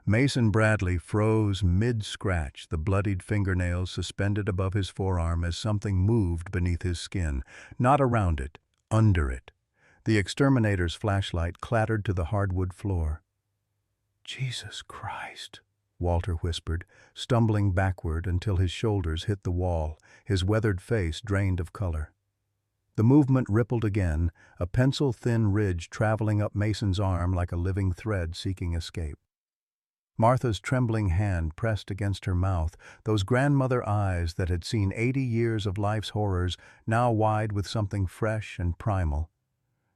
Mason Bradley froze mid-scratch, the bloodied fingernails suspended above his forearm as something moved beneath his skin, not around it, under it. The exterminator's flashlight clattered to the hardwood floor. "Jesus Christ," Walter whispered, stumbling backward until his shoulders hit the wall, his weathered face drained of color. The movement rippled again, a pencil-thin ridge traveling up Mason's arm like a living thread seeking escape. Martha's trembling hand pressed against her mouth, those grandmother eyes that had seen 80 years of life's horrors, now wide with something fresh and primal.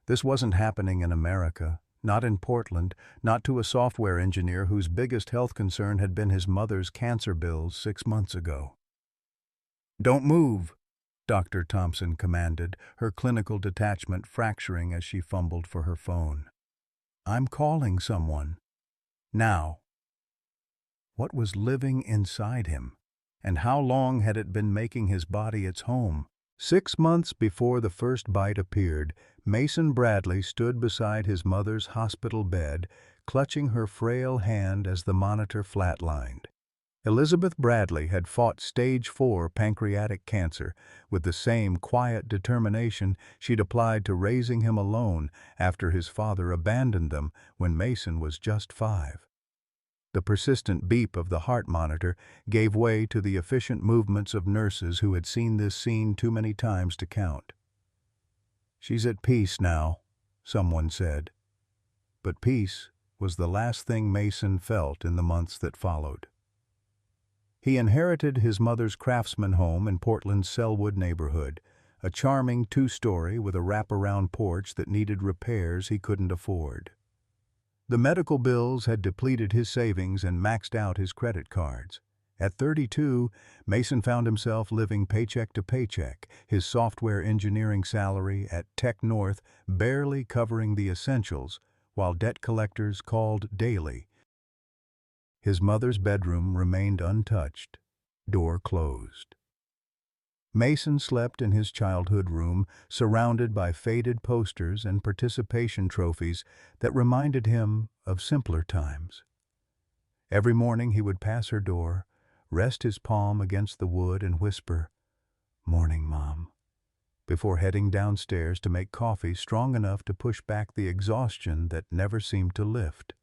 This wasn't happening in America, not in Portland, not to a software engineer whose biggest health concern had been his mother's cancer bills 6 months ago. "Don't move," Dr. Thompson commanded, her clinical detachment fracturing as she fumbled for her phone. "I'm calling someone. Now." What was living inside him? And how long had it been making his body its home? 6 months before the first bite appeared, Mason Bradley stood beside his mother's hospital bed, clutching her frail hand as the monitor flatlined. Elizabeth Bradley had fought stage 4 pancreatic cancer with the same quiet determination she'd applied to raising him alone after his father abandoned them when Mason was just 5. The persistent beep of the heart monitor gave way to the efficient movements of nurses who had seen this scene too many times to count. "She's at peace now," someone said. But peace was the last thing Mason felt in the months that followed. He inherited his mother's craftsman home in Portland's Selwood neighborhood, a charming 2-story with a wraparound porch that needed repairs he couldn't afford. The medical bills had depleted his savings and maxed out his credit cards. At 32, Mason found himself living paycheck to paycheck, his software engineering salary at Tech North barely covering the essentials, while debt collectors called daily. His mother's bedroom remained untouched, door closed. Mason slept in his childhood room, surrounded by faded posters and participation trophies that reminded him of simpler times. Every morning he would pass her door, rest his palm against the wood and whisper, "Morning, Mom," before heading downstairs to make coffee strong enough to push back the exhaustion that never seemed to lift.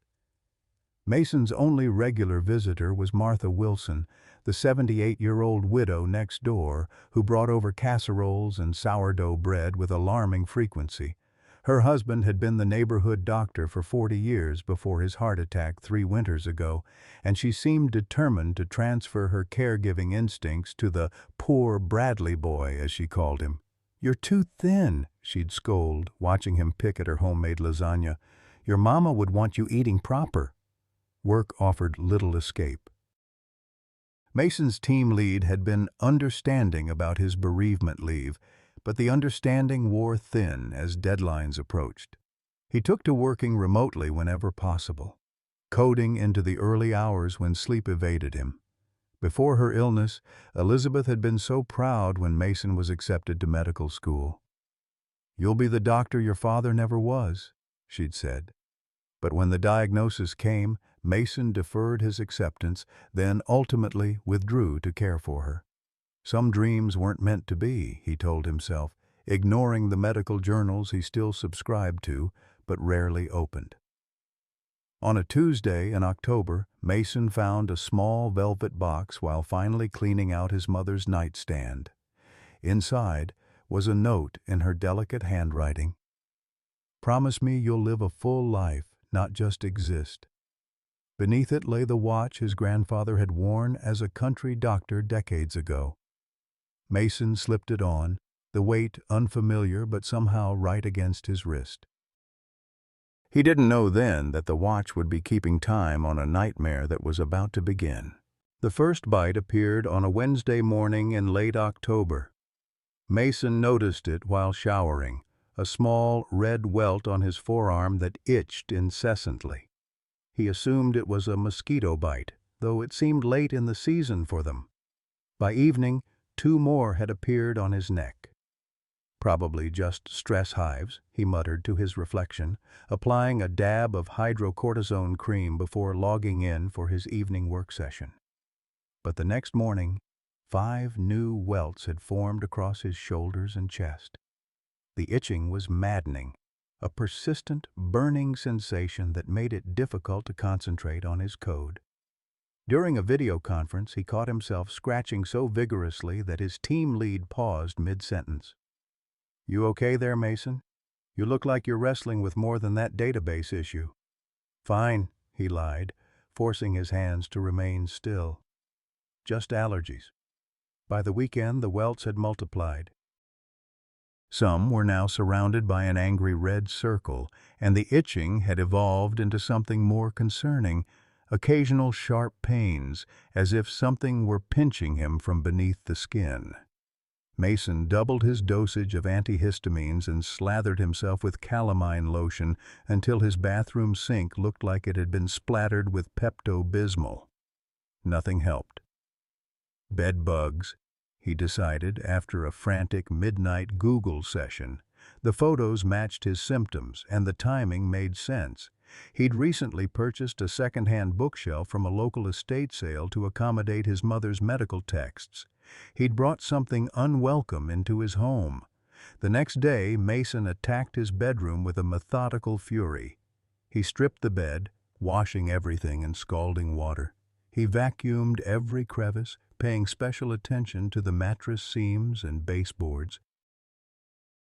Mason's only regular visitor was Martha Wilson, the 78-year-old widow next door who brought over casseroles and sourdough bread with alarming frequency. Her husband had been the neighborhood doctor for 40 years before his heart attack 3 winters ago, and she seemed determined to transfer her caregiving instincts to the poor Bradley boy, as she called him. "You're too thin," she'd scold, watching him pick at her homemade lasagna. "Your mama would want you eating proper." Work offered little escape. Mason's team lead had been understanding about his bereavement leave, but the understanding wore thin as deadlines approached. He took to working remotely whenever possible, coding into the early hours when sleep evaded him. Before her illness, Elizabeth had been so proud when Mason was accepted to medical school. "You'll be the doctor your father never was," she'd said. But when the diagnosis came, Mason deferred his acceptance, then ultimately withdrew to care for her. Some dreams weren't meant to be, he told himself, ignoring the medical journals he still subscribed to, but rarely opened. On a Tuesday in October, Mason found a small velvet box while finally cleaning out his mother's nightstand. Inside was a note in her delicate handwriting. "Promise me you'll live a full life, not just exist." Beneath it lay the watch his grandfather had worn as a country doctor decades ago. Mason slipped it on, the weight unfamiliar but somehow right against his wrist. He didn't know then that the watch would be keeping time on a nightmare that was about to begin. The first bite appeared on a Wednesday morning in late October. Mason noticed it while showering, a small red welt on his forearm that itched incessantly. He assumed it was a mosquito bite, though it seemed late in the season for them. By evening, 2 more had appeared on his neck. Probably just stress hives, he muttered to his reflection, applying a dab of hydrocortisone cream before logging in for his evening work session. But the next morning, 5 new welts had formed across his shoulders and chest. The itching was maddening, a persistent, burning sensation that made it difficult to concentrate on his code. During a video conference, he caught himself scratching so vigorously that his team lead paused mid-sentence. "You okay there, Mason? You look like you're wrestling with more than that database issue." "Fine," he lied, forcing his hands to remain still. "Just allergies." By the weekend, the welts had multiplied. Some were now surrounded by an angry red circle, and the itching had evolved into something more concerning, occasional sharp pains, as if something were pinching him from beneath the skin. Mason doubled his dosage of antihistamines and slathered himself with calamine lotion until his bathroom sink looked like it had been splattered with Pepto-Bismol. Nothing helped. Bedbugs, he decided after a frantic midnight Google session. The photos matched his symptoms, and the timing made sense. He'd recently purchased a second-hand bookshelf from a local estate sale to accommodate his mother's medical texts. He'd brought something unwelcome into his home. The next day, Mason attacked his bedroom with a methodical fury. He stripped the bed, washing everything in scalding water. He vacuumed every crevice, paying special attention to the mattress seams and baseboards.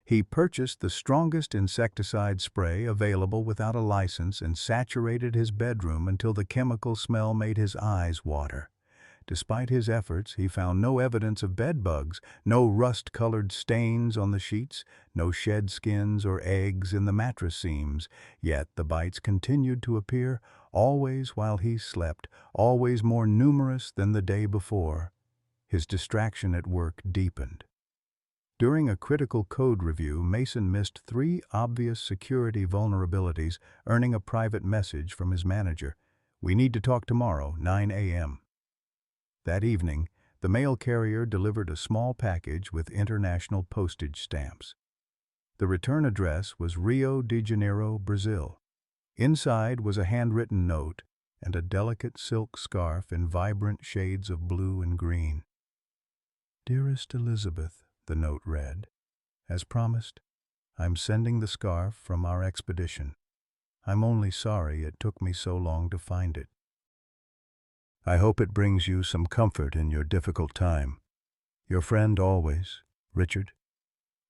He purchased the strongest insecticide spray available without a license and saturated his bedroom until the chemical smell made his eyes water. Despite his efforts, he found no evidence of bedbugs, no rust-colored stains on the sheets, no shed skins or eggs in the mattress seams. Yet the bites continued to appear, always while he slept, always more numerous than the day before. His distraction at work deepened. During a critical code review, Mason missed 3 obvious security vulnerabilities, earning a private message from his manager. "We need to talk tomorrow, 9 a.m. That evening, the mail carrier delivered a small package with international postage stamps. The return address was Rio de Janeiro, Brazil. Inside was a handwritten note and a delicate silk scarf in vibrant shades of blue and green. "Dearest Elizabeth," the note read, "as promised, I'm sending the scarf from our expedition. I'm only sorry it took me so long to find it. I hope it brings you some comfort in your difficult time. Your friend always, Richard."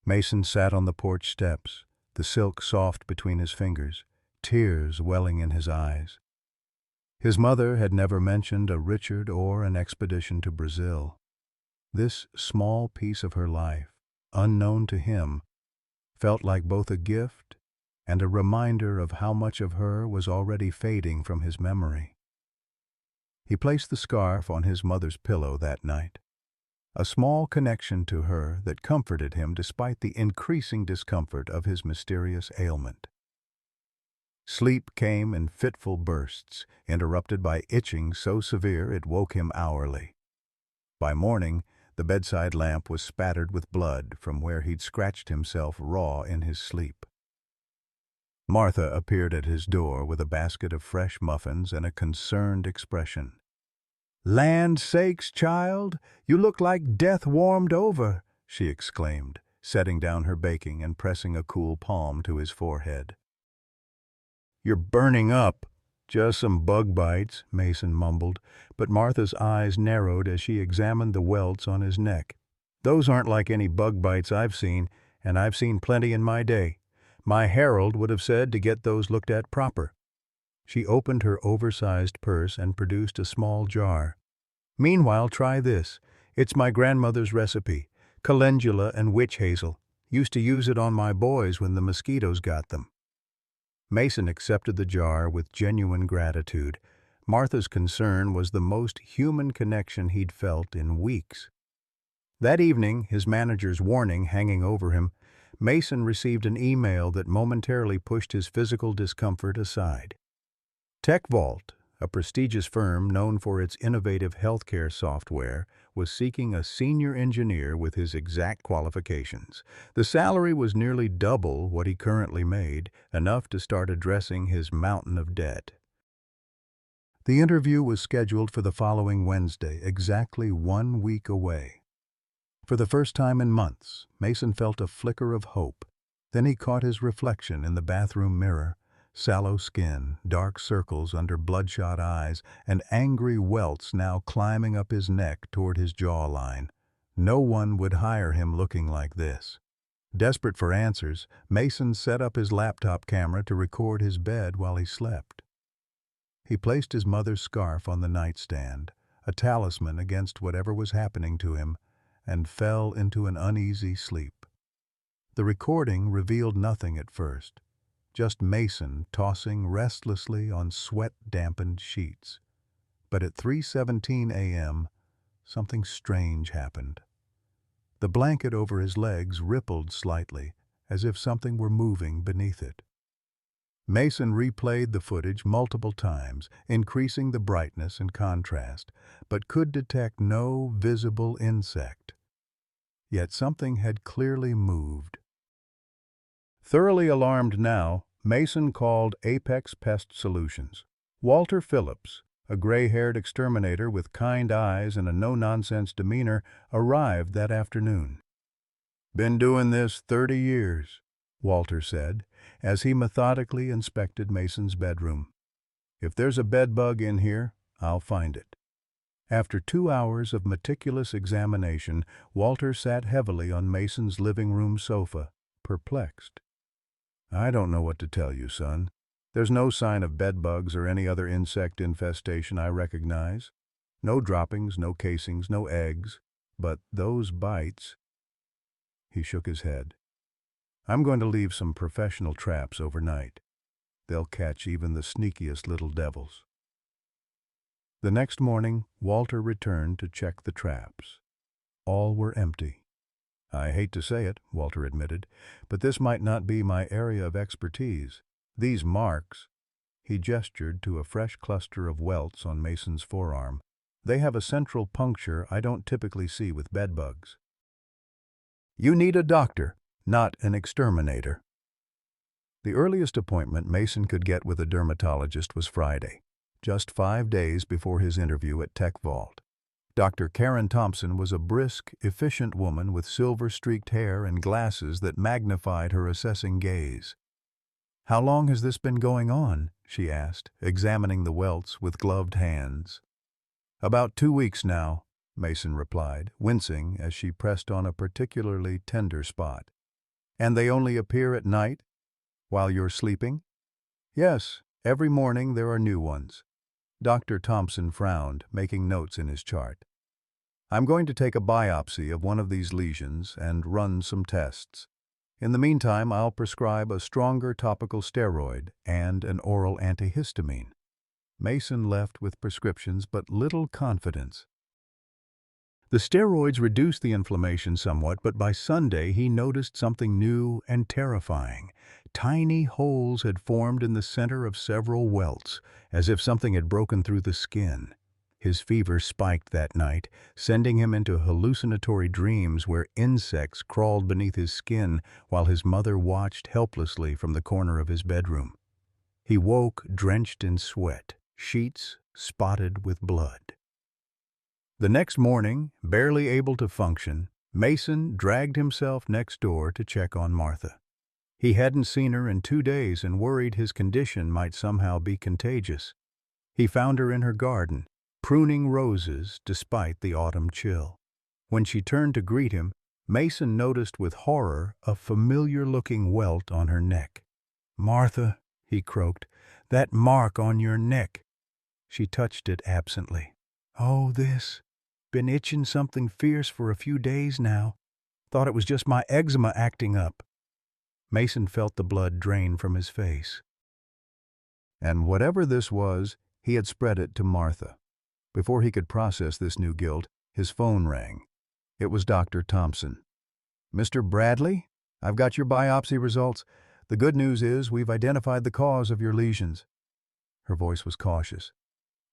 Mason sat on the porch steps, the silk soft between his fingers, tears welling in his eyes. His mother had never mentioned a Richard or an expedition to Brazil. This small piece of her life, unknown to him, felt like both a gift and a reminder of how much of her was already fading from his memory. He placed the scarf on his mother's pillow that night, a small connection to her that comforted him despite the increasing discomfort of his mysterious ailment. Sleep came in fitful bursts, interrupted by itching so severe it woke him hourly. By morning, the bedside lamp was spattered with blood from where he'd scratched himself raw in his sleep. Martha appeared at his door with a basket of fresh muffins and a concerned expression. "Land sakes, child, you look like death warmed over," she exclaimed, setting down her baking and pressing a cool palm to his forehead. "You're burning up." "Just some bug bites," Mason mumbled, but Martha's eyes narrowed as she examined the welts on his neck. "Those aren't like any bug bites I've seen, and I've seen plenty in my day. My herald would have said to get those looked at proper." She opened her oversized purse and produced a small jar. "Meanwhile, try this. It's my grandmother's recipe, calendula and witch hazel. Used to use it on my boys when the mosquitoes got them." Mason accepted the jar with genuine gratitude. Martha's concern was the most human connection he'd felt in weeks. That evening, his manager's warning hanging over him, Mason received an email that momentarily pushed his physical discomfort aside. "Tech Vault, a prestigious firm known for its innovative healthcare software, was seeking a senior engineer with his exact qualifications. The salary was nearly double what he currently made, enough to start addressing his mountain of debt. The interview was scheduled for the following Wednesday, exactly 1 week away. For the first time in months, Mason felt a flicker of hope. Then he caught his reflection in the bathroom mirror. Sallow skin, dark circles under bloodshot eyes, and angry welts now climbing up his neck toward his jawline. No one would hire him looking like this. Desperate for answers, Mason set up his laptop camera to record his bed while he slept. He placed his mother's scarf on the nightstand, a talisman against whatever was happening to him, and fell into an uneasy sleep. The recording revealed nothing at first, just Mason tossing restlessly on sweat-dampened sheets. But at 3:17 a.m., something strange happened. The blanket over his legs rippled slightly, as if something were moving beneath it. Mason replayed the footage multiple times, increasing the brightness and contrast, but could detect no visible insect. Yet something had clearly moved. Thoroughly alarmed now, Mason called Apex Pest Solutions. Walter Phillips, a gray-haired exterminator with kind eyes and a no-nonsense demeanor, arrived that afternoon. "Been doing this 30 years, Walter said, as he methodically inspected Mason's bedroom. "If there's a bedbug in here, I'll find it." After 2 hours of meticulous examination, Walter sat heavily on Mason's living room sofa, perplexed. "I don't know what to tell you, son. There's no sign of bedbugs or any other insect infestation I recognize. No droppings, no casings, no eggs. But those bites—" He shook his head. "I'm going to leave some professional traps overnight. They'll catch even the sneakiest little devils." The next morning, Walter returned to check the traps. All were empty. "I hate to say it," Walter admitted, "but this might not be my area of expertise. These marks—" He gestured to a fresh cluster of welts on Mason's forearm. "They have a central puncture I don't typically see with bedbugs. You need a doctor, not an exterminator." The earliest appointment Mason could get with a dermatologist was Friday, just 5 days before his interview at Tech Vault. Dr. Karen Thompson was a brisk, efficient woman with silver-streaked hair and glasses that magnified her assessing gaze. "How long has this been going on?" she asked, examining the welts with gloved hands. "About 2 weeks now," Mason replied, wincing as she pressed on a particularly tender spot. "And they only appear at night, while you're sleeping?" "Yes, every morning there are new ones." Dr. Thompson frowned, making notes in his chart. "I'm going to take a biopsy of one of these lesions and run some tests. In the meantime, I'll prescribe a stronger topical steroid and an oral antihistamine." Mason left with prescriptions but little confidence. The steroids reduced the inflammation somewhat, but by Sunday he noticed something new and terrifying. Tiny holes had formed in the center of several welts, as if something had broken through the skin. His fever spiked that night, sending him into hallucinatory dreams where insects crawled beneath his skin while his mother watched helplessly from the corner of his bedroom. He woke drenched in sweat, sheets spotted with blood. The next morning, barely able to function, Mason dragged himself next door to check on Martha. He hadn't seen her in 2 days and worried his condition might somehow be contagious. He found her in her garden, pruning roses despite the autumn chill. When she turned to greet him, Mason noticed with horror a familiar-looking welt on her neck. "Martha," he croaked, "that mark on your neck." She touched it absently. "Oh, this. Been itching something fierce for a few days now. Thought it was just my eczema acting up." Mason felt the blood drain from his face. And whatever this was, he had spread it to Martha. Before he could process this new guilt, his phone rang. It was Dr. Thompson. "Mr. Bradley, I've got your biopsy results. The good news is we've identified the cause of your lesions." Her voice was cautious.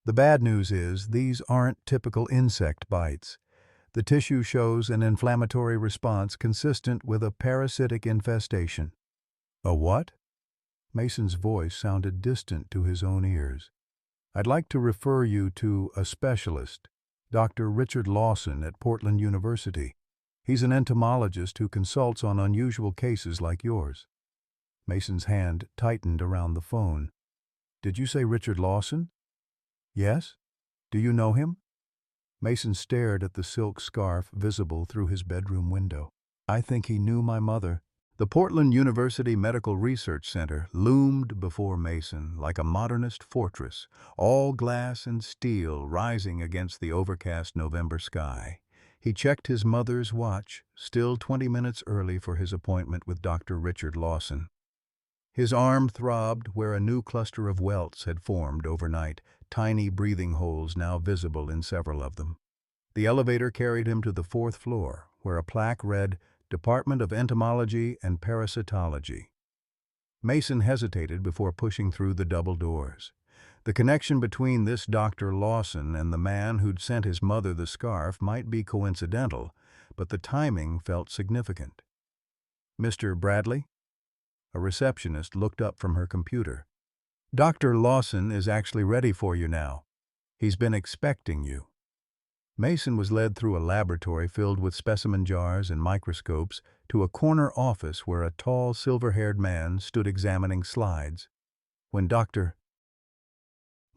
The bad news is these aren't typical insect bites. The tissue shows an inflammatory response consistent with a parasitic infestation. A what? Mason's voice sounded distant to his own ears. I'd like to refer you to a specialist, Dr. Richard Lawson at Portland University. He's an entomologist who consults on unusual cases like yours. Mason's hand tightened around the phone. Did you say Richard Lawson? Yes? Do you know him? Mason stared at the silk scarf visible through his bedroom window. I think he knew my mother. The Portland University Medical Research Center loomed before Mason like a modernist fortress, all glass and steel rising against the overcast November sky. He checked his mother's watch, still 20 minutes early for his appointment with Dr. Richard Lawson. His arm throbbed where a new cluster of welts had formed overnight, tiny breathing holes now visible in several of them. The elevator carried him to the 4th floor, where a plaque read, Department of Entomology and Parasitology. Mason hesitated before pushing through the double doors. The connection between this Dr. Lawson and the man who'd sent his mother the scarf might be coincidental, but the timing felt significant. Mr. Bradley? A receptionist looked up from her computer. Dr. Lawson is actually ready for you now. He's been expecting you. Mason was led through a laboratory filled with specimen jars and microscopes to a corner office where a tall, silver-haired man stood examining slides. When Dr.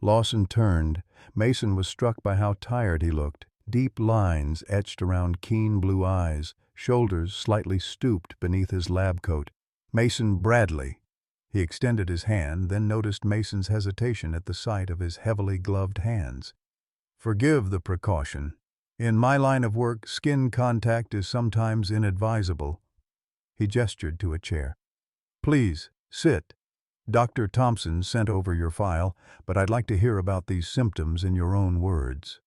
Lawson turned, Mason was struck by how tired he looked, deep lines etched around keen blue eyes, shoulders slightly stooped beneath his lab coat. Mason Bradley. He extended his hand, then noticed Mason's hesitation at the sight of his heavily gloved hands. Forgive the precaution. In my line of work, skin contact is sometimes inadvisable. He gestured to a chair. Please, sit. Dr. Thompson sent over your file, but I'd like to hear about these symptoms in your own words.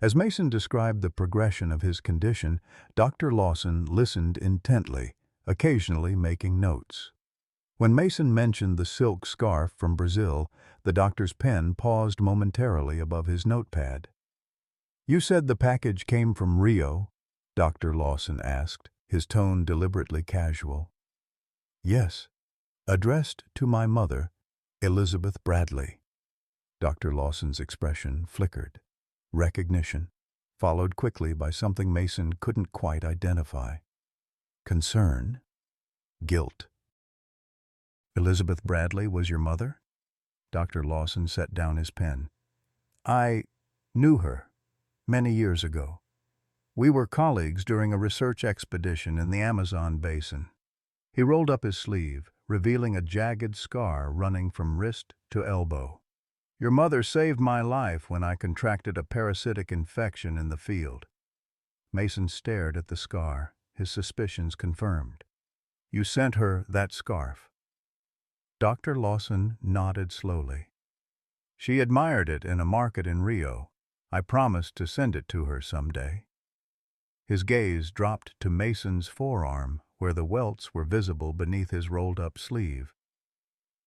As Mason described the progression of his condition, Dr. Lawson listened intently, occasionally making notes. When Mason mentioned the silk scarf from Brazil, the doctor's pen paused momentarily above his notepad. You said the package came from Rio? Dr. Lawson asked, his tone deliberately casual. Yes. Addressed to my mother, Elizabeth Bradley. Dr. Lawson's expression flickered. Recognition, followed quickly by something Mason couldn't quite identify. Concern? Guilt. Elizabeth Bradley was your mother? Dr. Lawson set down his pen. I knew her many years ago. We were colleagues during a research expedition in the Amazon basin. He rolled up his sleeve, revealing a jagged scar running from wrist to elbow. Your mother saved my life when I contracted a parasitic infection in the field. Mason stared at the scar, his suspicions confirmed. You sent her that scarf. Dr. Lawson nodded slowly. She admired it in a market in Rio. I promised to send it to her someday. His gaze dropped to Mason's forearm, where the welts were visible beneath his rolled-up sleeve.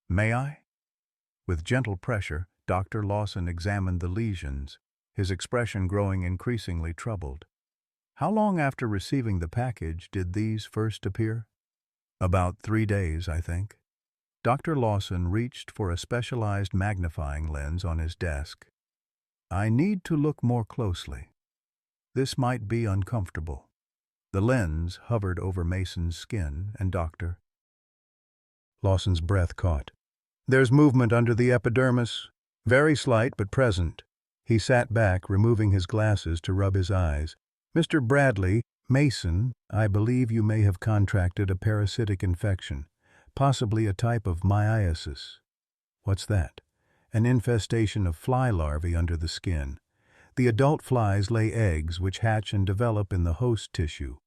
May I? With gentle pressure, Dr. Lawson examined the lesions, his expression growing increasingly troubled. How long after receiving the package did these first appear? About 3 days, I think. Dr. Lawson reached for a specialized magnifying lens on his desk. I need to look more closely. This might be uncomfortable. The lens hovered over Mason's skin, and Dr. Lawson's breath caught. There's movement under the epidermis, very slight but present. He sat back, removing his glasses to rub his eyes. Mr. Bradley, Mason, I believe you may have contracted a parasitic infection, possibly a type of myiasis. What's that? An infestation of fly larvae under the skin. The adult flies lay eggs which hatch and develop in the host tissue.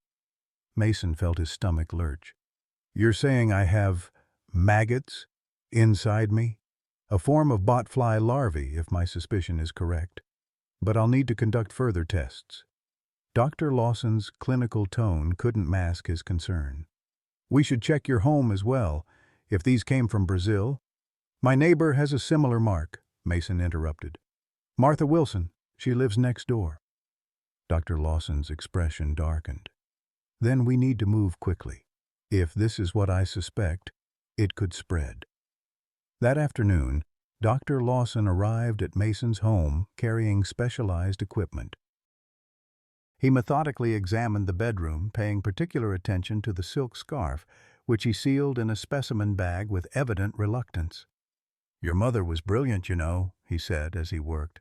Mason felt his stomach lurch. You're saying I have maggots inside me? A form of botfly larvae, if my suspicion is correct. But I'll need to conduct further tests. Dr. Lawson's clinical tone couldn't mask his concern. We should check your home as well, if these came from Brazil. My neighbor has a similar mark, Mason interrupted. Martha Wilson. She lives next door. Dr. Lawson's expression darkened. Then we need to move quickly. If this is what I suspect, it could spread. That afternoon, Dr. Lawson arrived at Mason's home carrying specialized equipment. He methodically examined the bedroom, paying particular attention to the silk scarf, which he sealed in a specimen bag with evident reluctance. "Your mother was brilliant, you know," he said as he worked.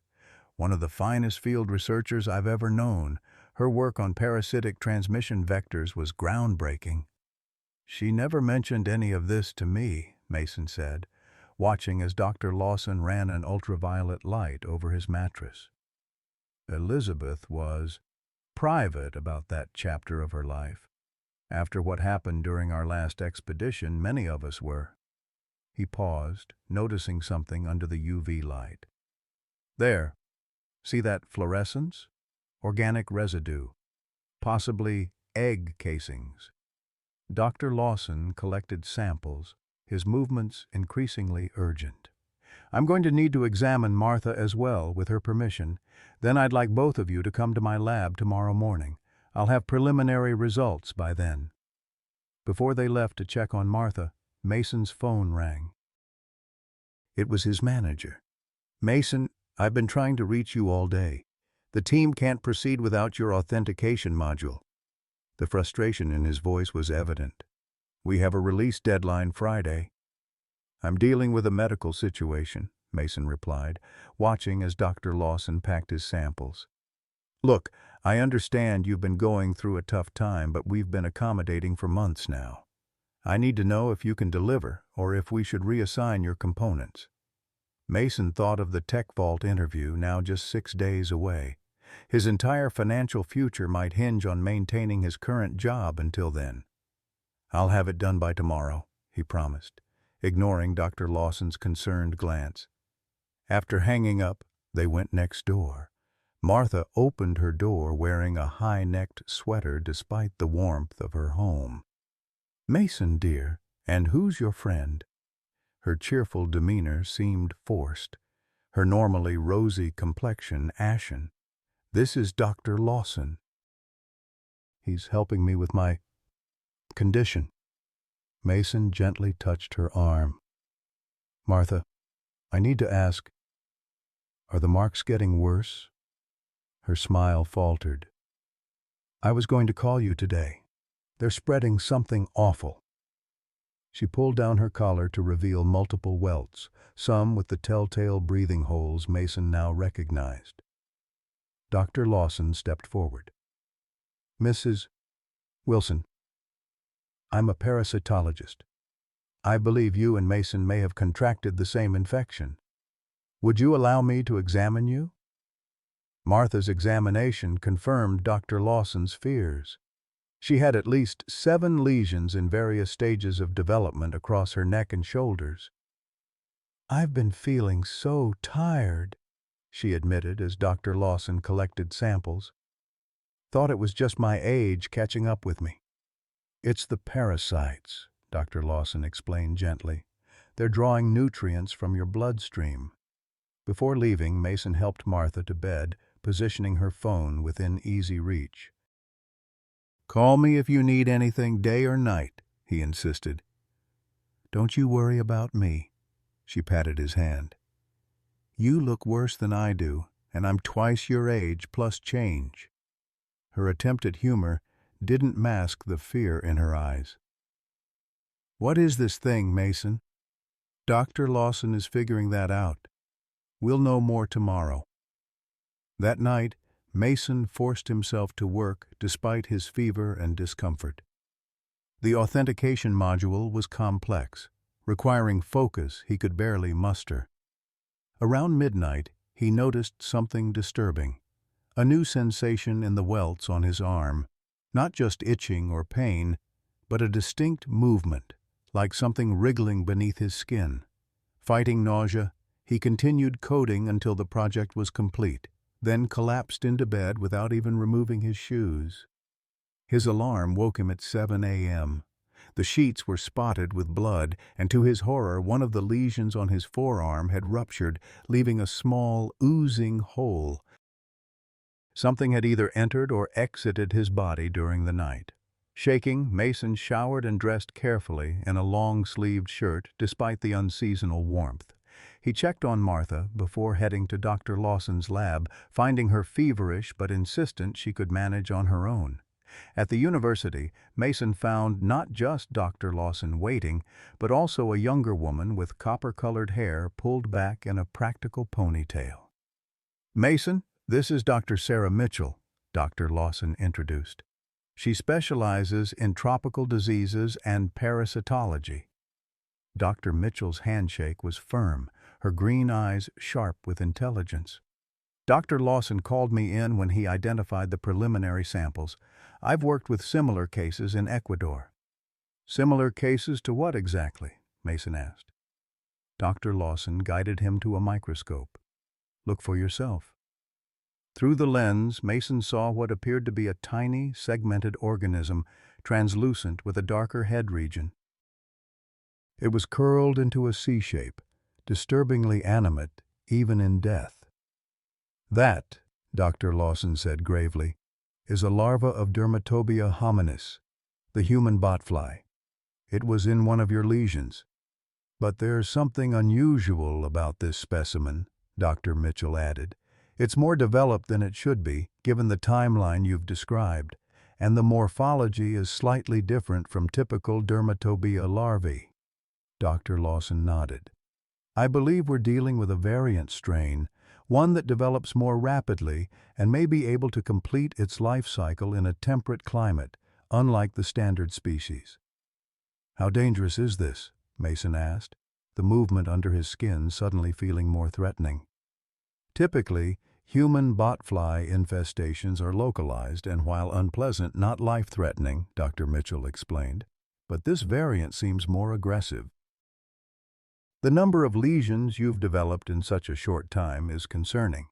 "One of the finest field researchers I've ever known. Her work on parasitic transmission vectors was groundbreaking." "She never mentioned any of this to me," Mason said, watching as Dr. Lawson ran an ultraviolet light over his mattress. "Elizabeth was private about that chapter of her life. After what happened during our last expedition, many of us were." He paused, noticing something under the UV light. "There. See that fluorescence? Organic residue. Possibly egg casings." Dr. Lawson collected samples, his movements increasingly urgent. "I'm going to need to examine Martha as well, with her permission. Then I'd like both of you to come to my lab tomorrow morning. I'll have preliminary results by then." Before they left to check on Martha, Mason's phone rang. It was his manager. "Mason, I've been trying to reach you all day. The team can't proceed without your authentication module." The frustration in his voice was evident. "We have a release deadline Friday." "I'm dealing with a medical situation," Mason replied, watching as Dr. Lawson packed his samples. "Look, I understand you've been going through a tough time, but we've been accommodating for months now. I need to know if you can deliver, or if we should reassign your components." Mason thought of the Tech Vault interview, now just 6 days away. His entire financial future might hinge on maintaining his current job until then. "I'll have it done by tomorrow," he promised, ignoring Dr. Lawson's concerned glance. After hanging up, they went next door. Martha opened her door wearing a high-necked sweater despite the warmth of her home. "Mason, dear, and who's your friend?" Her cheerful demeanor seemed forced, her normally rosy complexion ashen. "This is Dr. Lawson. He's helping me with my condition." Mason gently touched her arm. "Martha, I need to ask, are the marks getting worse?" Her smile faltered. "I was going to call you today. They're spreading something awful." She pulled down her collar to reveal multiple welts, some with the telltale breathing holes Mason now recognized. Dr. Lawson stepped forward. "Mrs. Wilson, I'm a parasitologist. I believe you and Mason may have contracted the same infection. Would you allow me to examine you?" Martha's examination confirmed Dr. Lawson's fears. She had at least 7 lesions in various stages of development across her neck and shoulders. "I've been feeling so tired," she admitted as Dr. Lawson collected samples. "Thought it was just my age catching up with me." "It's the parasites," Dr. Lawson explained gently. "They're drawing nutrients from your bloodstream." Before leaving, Mason helped Martha to bed, positioning her phone within easy reach. "Call me if you need anything day or night," he insisted. "Don't you worry about me." She patted his hand. "You look worse than I do, and I'm twice your age plus change." Her attempt at humor didn't mask the fear in her eyes. "What is this thing, Mason?" "Dr. Lawson is figuring that out. We'll know more tomorrow." That night, Mason forced himself to work despite his fever and discomfort. The authentication module was complex, requiring focus he could barely muster. Around midnight, he noticed something disturbing, a new sensation in the welts on his arm, not just itching or pain, but a distinct movement, like something wriggling beneath his skin. Fighting nausea, he continued coding until the project was complete, then collapsed into bed without even removing his shoes. His alarm woke him at 7 a.m. The sheets were spotted with blood, and to his horror, one of the lesions on his forearm had ruptured, leaving a small, oozing hole. Something had either entered or exited his body during the night. Shaking, Mason showered and dressed carefully in a long-sleeved shirt despite the unseasonal warmth. He checked on Martha before heading to Dr. Lawson's lab, finding her feverish but insistent she could manage on her own. At the university, Mason found not just Dr. Lawson waiting, but also a younger woman with copper-colored hair pulled back in a practical ponytail. "Mason, this is Dr. Sarah Mitchell," Dr. Lawson introduced. "She specializes in tropical diseases and parasitology." Dr. Mitchell's handshake was firm, her green eyes sharp with intelligence. "Dr. Lawson called me in when he identified the preliminary samples. I've worked with similar cases in Ecuador." "Similar cases to what exactly?" Mason asked. Dr. Lawson guided him to a microscope. "Look for yourself." Through the lens, Mason saw what appeared to be a tiny, segmented organism, translucent with a darker head region. It was curled into a C shape, disturbingly animate, even in death. "That," Dr. Lawson said gravely, "is a larva of Dermatobia hominis, the human botfly. It was in one of your lesions." "But there's something unusual about this specimen," Dr. Mitchell added. "It's more developed than it should be, given the timeline you've described, and the morphology is slightly different from typical Dermatobia larvae." Dr. Lawson nodded. "I believe we're dealing with a variant strain, one that develops more rapidly and may be able to complete its life cycle in a temperate climate, unlike the standard species." "How dangerous is this?" Mason asked, the movement under his skin suddenly feeling more threatening. "Typically, human botfly infestations are localized and, while unpleasant, not life-threatening," Dr. Mitchell explained. "But this variant seems more aggressive. The number of lesions you've developed in such a short time is concerning.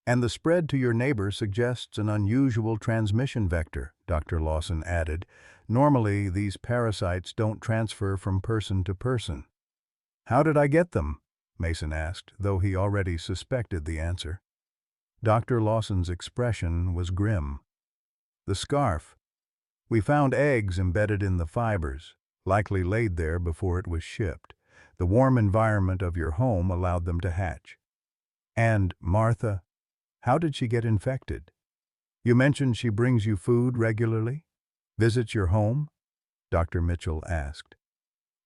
And the spread to your neighbor suggests an unusual transmission vector," Dr. Lawson added. "Normally, these parasites don't transfer from person to person." "How did I get them?" Mason asked, though he already suspected the answer. Dr. Lawson's expression was grim. "The scarf. We found eggs embedded in the fibers, likely laid there before it was shipped. The warm environment of your home allowed them to hatch." "And Martha, how did she get infected? You mentioned she brings you food regularly? Visits your home?" Dr. Mitchell asked.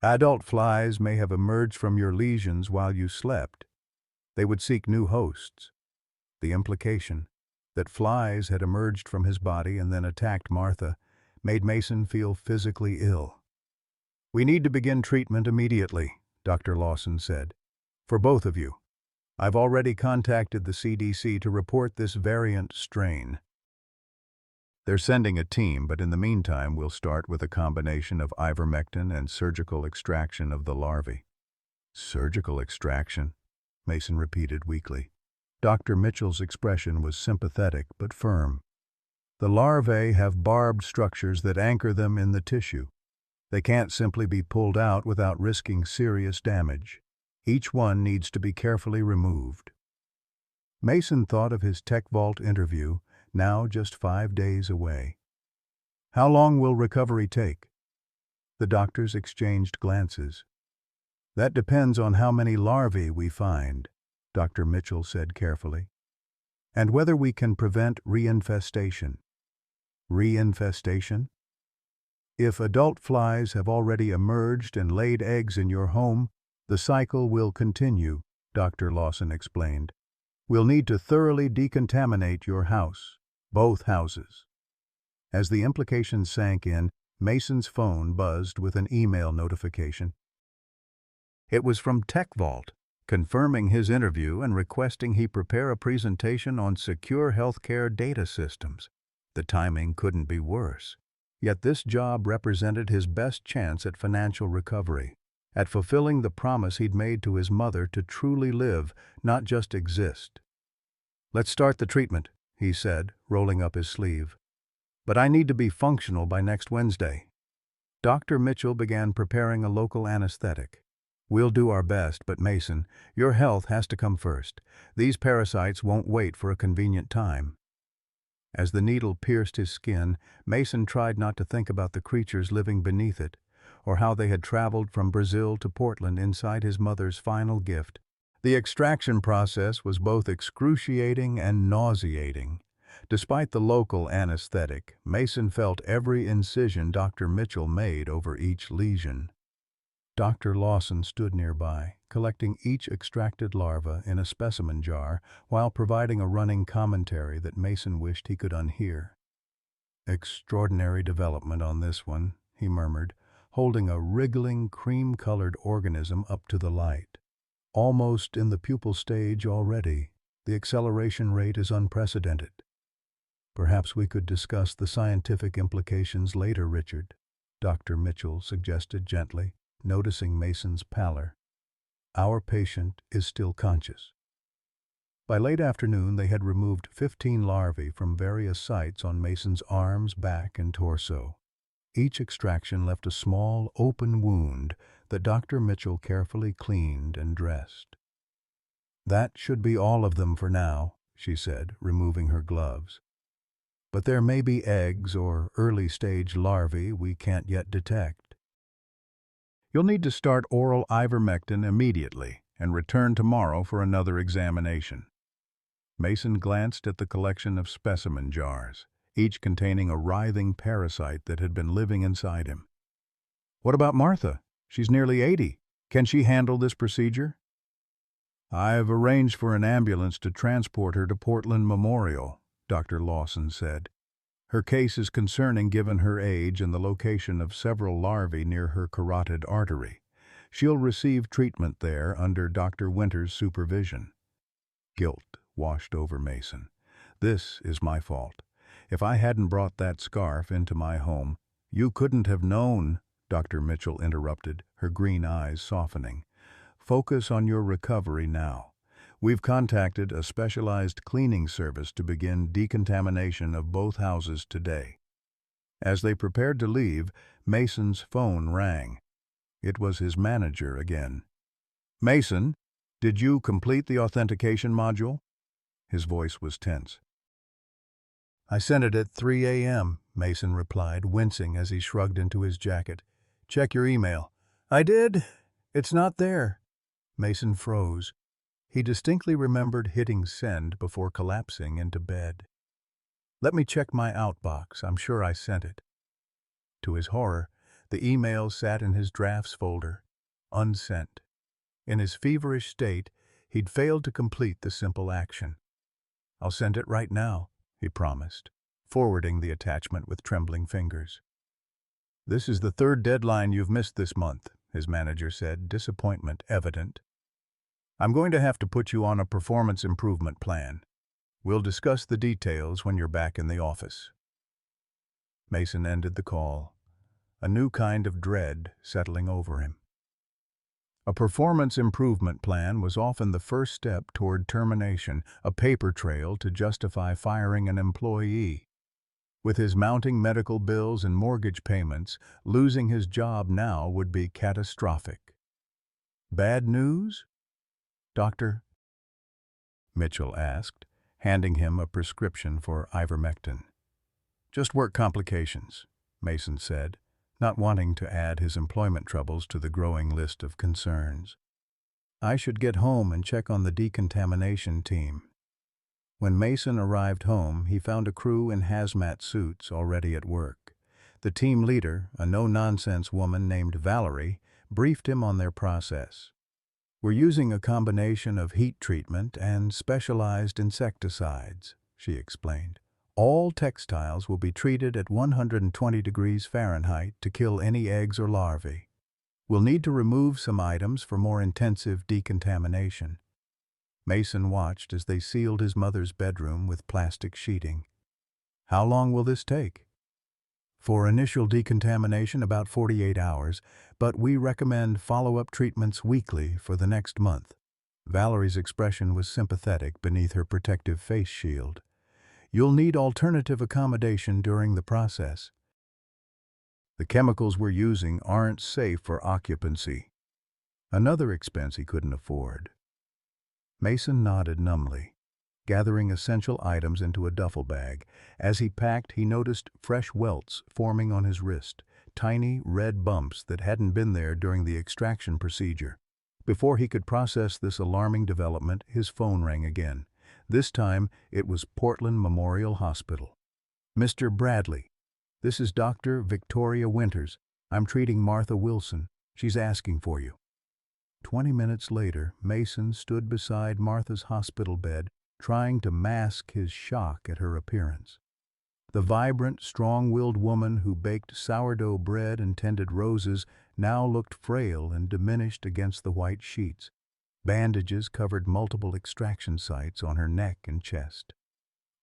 "Adult flies may have emerged from your lesions while you slept. They would seek new hosts." The implication, that flies had emerged from his body and then attacked Martha, made Mason feel physically ill. "We need to begin treatment immediately," Dr. Lawson said. "For both of you. I've already contacted the CDC to report this variant strain. They're sending a team, but in the meantime we'll start with a combination of ivermectin and surgical extraction of the larvae." "Surgical extraction?" Mason repeated weakly. Dr. Mitchell's expression was sympathetic but firm. "The larvae have barbed structures that anchor them in the tissue. They can't simply be pulled out without risking serious damage. Each one needs to be carefully removed." Mason thought of his Tech Vault interview, now just 5 days away. "How long will recovery take?" The doctors exchanged glances. "That depends on how many larvae we find," Dr. Mitchell said carefully, "and whether we can prevent reinfestation." "Reinfestation?" "If adult flies have already emerged and laid eggs in your home, the cycle will continue," Dr. Lawson explained. "We'll need to thoroughly decontaminate your house, both houses." As the implications sank in, Mason's phone buzzed with an email notification. It was from Tech Vault, confirming his interview and requesting he prepare a presentation on secure healthcare data systems. The timing couldn't be worse. Yet this job represented his best chance at financial recovery, at fulfilling the promise he'd made to his mother to truly live, not just exist. "Let's start the treatment," he said, rolling up his sleeve. "But I need to be functional by next Wednesday." Dr. Mitchell began preparing a local anesthetic. We'll do our best, but Mason, your health has to come first. These parasites won't wait for a convenient time. As the needle pierced his skin, Mason tried not to think about the creatures living beneath it, or how they had traveled from Brazil to Portland inside his mother's final gift. The extraction process was both excruciating and nauseating. Despite the local anesthetic, Mason felt every incision Dr. Mitchell made over each lesion. Dr. Lawson stood nearby, collecting each extracted larva in a specimen jar while providing a running commentary that Mason wished he could unhear. "Extraordinary development on this one," he murmured, holding a wriggling, cream-colored organism up to the light. "Almost in the pupal stage already. The acceleration rate is unprecedented." "Perhaps we could discuss the scientific implications later, Richard," Dr. Mitchell suggested gently, noticing Mason's pallor. "Our patient is still conscious." By late afternoon, they had removed 15 larvae from various sites on Mason's arms, back, and torso. Each extraction left a small, open wound that Dr. Mitchell carefully cleaned and dressed. "That should be all of them for now," she said, removing her gloves. "But there may be eggs or early-stage larvae we can't yet detect. You'll need to start oral ivermectin immediately and return tomorrow for another examination." Mason glanced at the collection of specimen jars, each containing a writhing parasite that had been living inside him. "What about Martha? She's nearly 80. Can she handle this procedure?" "I've arranged for an ambulance to transport her to Portland Memorial," Dr. Lawson said. "Her case is concerning given her age and the location of several larvae near her carotid artery. She'll receive treatment there under Dr. Winter's supervision." Guilt washed over Mason. "This is my fault. If I hadn't brought that scarf into my home—" "You couldn't have known," Dr. Mitchell interrupted, her green eyes softening. "Focus on your recovery now. We've contacted a specialized cleaning service to begin decontamination of both houses today." As they prepared to leave, Mason's phone rang. It was his manager again. "Mason, did you complete the authentication module?" His voice was tense. "I sent it at 3 a.m., Mason replied, wincing as he shrugged into his jacket. "Check your email." "I did. It's not there." Mason froze. He distinctly remembered hitting send before collapsing into bed. "Let me check my outbox. I'm sure I sent it." To his horror, the email sat in his drafts folder, unsent. In his feverish state, he'd failed to complete the simple action. "I'll send it right now," he promised, forwarding the attachment with trembling fingers. "This is the third deadline you've missed this month," his manager said, disappointment evident. "I'm going to have to put you on a performance improvement plan. We'll discuss the details when you're back in the office." Mason ended the call, a new kind of dread settling over him. A performance improvement plan was often the first step toward termination, a paper trail to justify firing an employee. With his mounting medical bills and mortgage payments, losing his job now would be catastrophic. "Bad news, Doctor?" Mitchell asked, handing him a prescription for ivermectin. "Just work complications," Mason said, not wanting to add his employment troubles to the growing list of concerns. "I should get home and check on the decontamination team." When Mason arrived home, he found a crew in hazmat suits already at work. The team leader, a no-nonsense woman named Valerie, briefed him on their process. "We're using a combination of heat treatment and specialized insecticides," she explained. "All textiles will be treated at 120 degrees Fahrenheit to kill any eggs or larvae. We'll need to remove some items for more intensive decontamination." Mason watched as they sealed his mother's bedroom with plastic sheeting. "How long will this take?" "For initial decontamination, about 48 hours, but we recommend follow-up treatments weekly for the next month." Valerie's expression was sympathetic beneath her protective face shield. "You'll need alternative accommodation during the process." The chemicals we're using aren't safe for occupancy. Another expense he couldn't afford. Mason nodded numbly, gathering essential items into a duffel bag. As he packed, he noticed fresh welts forming on his wrist, tiny red bumps that hadn't been there during the extraction procedure. Before he could process this alarming development, his phone rang again. This time, it was Portland Memorial Hospital. "Mr. Bradley, this is Dr. Victoria Winters. I'm treating Martha Wilson. She's asking for you." 20 minutes later, Mason stood beside Martha's hospital bed, trying to mask his shock at her appearance. The vibrant, strong-willed woman who baked sourdough bread and tended roses now looked frail and diminished against the white sheets. Bandages covered multiple extraction sites on her neck and chest.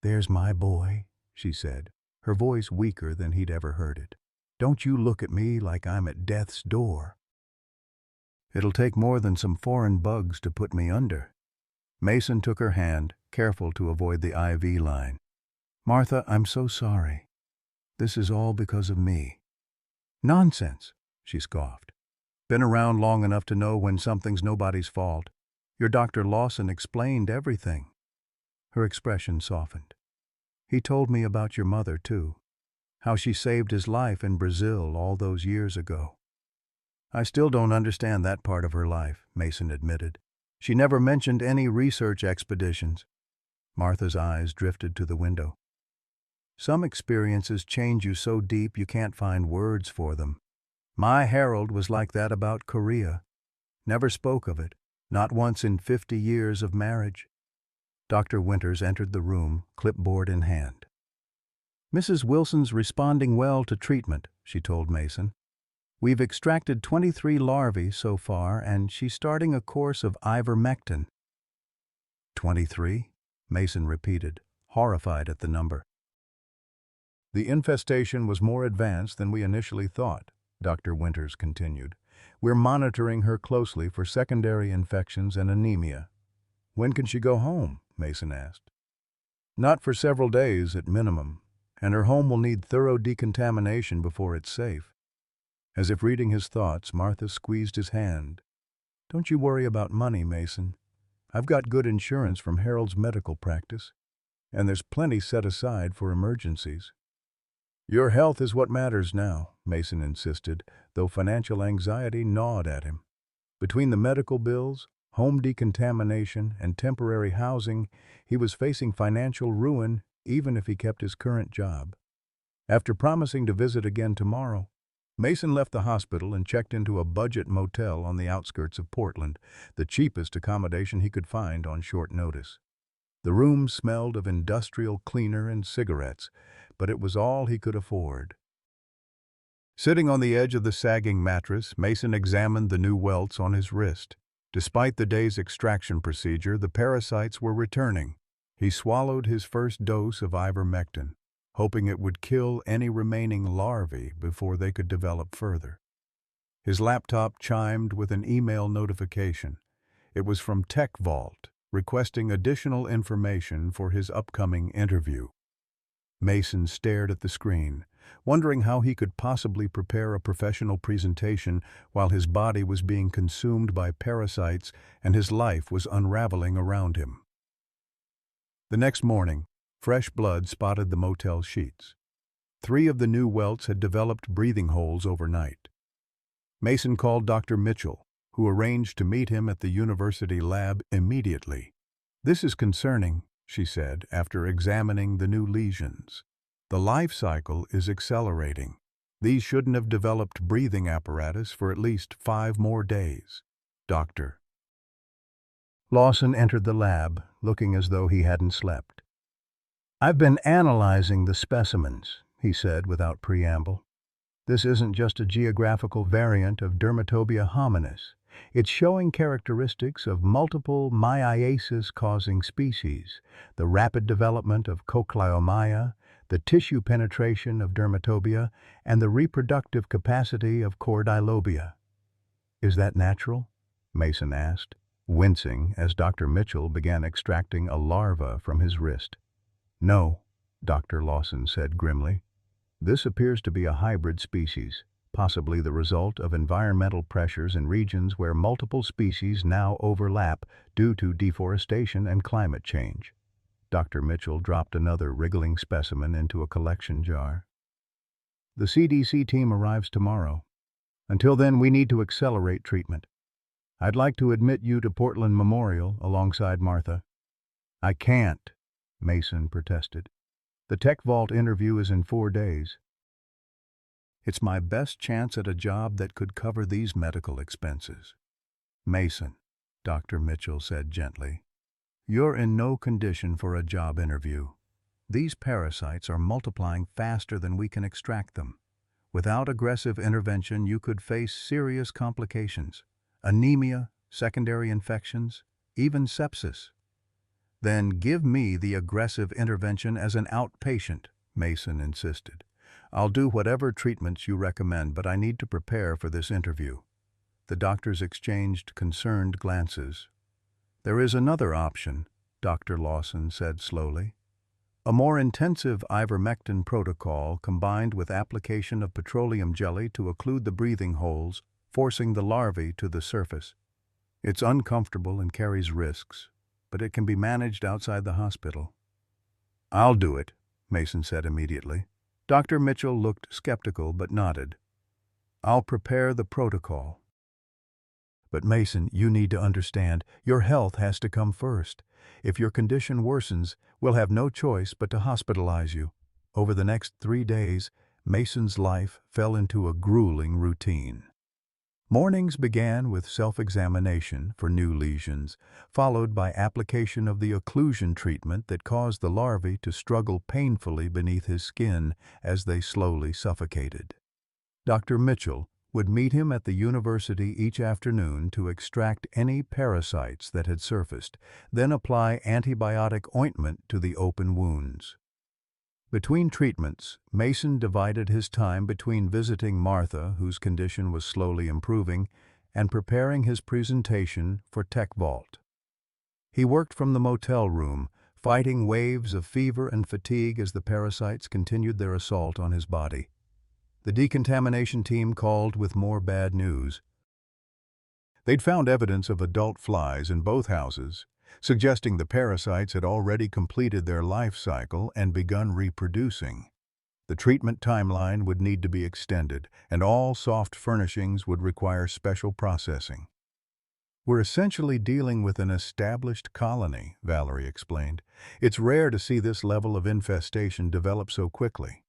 "There's my boy," she said, her voice weaker than he'd ever heard it. "Don't you look at me like I'm at death's door." "It'll take more than some foreign bugs to put me under." Mason took her hand, careful to avoid the IV line. "Martha, I'm so sorry. This is all because of me." "Nonsense," she scoffed. "Been around long enough to know when something's nobody's fault. Your Dr. Lawson explained everything." Her expression softened. "He told me about your mother, too. How she saved his life in Brazil all those years ago." "I still don't understand that part of her life," Mason admitted. "She never mentioned any research expeditions." Martha's eyes drifted to the window. "Some experiences change you so deep you can't find words for them. My Harold was like that about Korea. Never spoke of it, not once in 50 years of marriage." Dr. Winters entered the room, clipboard in hand. "Mrs. Wilson's responding well to treatment," she told Mason. "We've extracted 23 larvae so far, and she's starting a course of ivermectin." 23? Mason repeated, horrified at the number. "The infestation was more advanced than we initially thought," Dr. Winters continued. "We're monitoring her closely for secondary infections and anemia." "When can she go home?" Mason asked. "Not for several days at minimum, and her home will need thorough decontamination before it's safe." As if reading his thoughts, Martha squeezed his hand. "Don't you worry about money, Mason. I've got good insurance from Harold's medical practice, and there's plenty set aside for emergencies." "Your health is what matters now," Mason insisted, though financial anxiety gnawed at him. Between the medical bills, home decontamination, and temporary housing, he was facing financial ruin even if he kept his current job. After promising to visit again tomorrow, Mason left the hospital and checked into a budget motel on the outskirts of Portland, the cheapest accommodation he could find on short notice. The room smelled of industrial cleaner and cigarettes, but it was all he could afford. Sitting on the edge of the sagging mattress, Mason examined the new welts on his wrist. Despite the day's extraction procedure, the parasites were returning. He swallowed his first dose of ivermectin, hoping it would kill any remaining larvae before they could develop further. His laptop chimed with an email notification. It was from Tech Vault, requesting additional information for his upcoming interview. Mason stared at the screen, wondering how he could possibly prepare a professional presentation while his body was being consumed by parasites and his life was unraveling around him. The next morning, fresh blood spotted the motel sheets. 3 of the new welts had developed breathing holes overnight. Mason called Dr. Mitchell, who arranged to meet him at the university lab immediately. "This is concerning," she said, after examining the new lesions. "The life cycle is accelerating. These shouldn't have developed breathing apparatus for at least 5 more days. Doctor." Lawson entered the lab, looking as though he hadn't slept. "I've been analyzing the specimens," he said without preamble. "This isn't just a geographical variant of Dermatobia hominis. It's showing characteristics of multiple myiasis-causing species, the rapid development of Cochleomya, the tissue penetration of Dermatobia, and the reproductive capacity of Chordilobia." "Is that natural?" Mason asked, wincing as Dr. Mitchell began extracting a larva from his wrist. "No," Dr. Lawson said grimly. This appears to be a hybrid species, possibly the result of environmental pressures in regions where multiple species now overlap due to deforestation and climate change. Dr. Mitchell dropped another wriggling specimen into a collection jar. The CDC team arrives tomorrow. Until then, we need to accelerate treatment. I'd like to admit you to Portland Memorial alongside Martha. I can't, Mason protested. The Tech Vault interview is in 4 days. It's my best chance at a job that could cover these medical expenses. Mason, Dr. Mitchell said gently, you're in no condition for a job interview. These parasites are multiplying faster than we can extract them. Without aggressive intervention, you could face serious complications: anemia, secondary infections, even sepsis. Then give me the aggressive intervention as an outpatient, Mason insisted. I'll do whatever treatments you recommend, but I need to prepare for this interview. The doctors exchanged concerned glances. There is another option, Dr. Lawson said slowly. A more intensive ivermectin protocol combined with application of petroleum jelly to occlude the breathing holes, forcing the larvae to the surface. It's uncomfortable and carries risks, but it can be managed outside the hospital. I'll do it, Mason said immediately. Dr. Mitchell looked skeptical but nodded. I'll prepare the protocol. But Mason, you need to understand, your health has to come first. If your condition worsens, we'll have no choice but to hospitalize you. Over the next 3 days, Mason's life fell into a grueling routine. Mornings began with self-examination for new lesions, followed by application of the occlusion treatment that caused the larvae to struggle painfully beneath his skin as they slowly suffocated. Dr. Mitchell would meet him at the university each afternoon to extract any parasites that had surfaced, then apply antibiotic ointment to the open wounds. Between treatments, Mason divided his time between visiting Martha, whose condition was slowly improving, and preparing his presentation for Tech Vault. He worked from the motel room, fighting waves of fever and fatigue as the parasites continued their assault on his body. The decontamination team called with more bad news. They'd found evidence of adult flies in both houses, suggesting the parasites had already completed their life cycle and begun reproducing. The treatment timeline would need to be extended, and all soft furnishings would require special processing. We're essentially dealing with an established colony, Valerie explained. It's rare to see this level of infestation develop so quickly.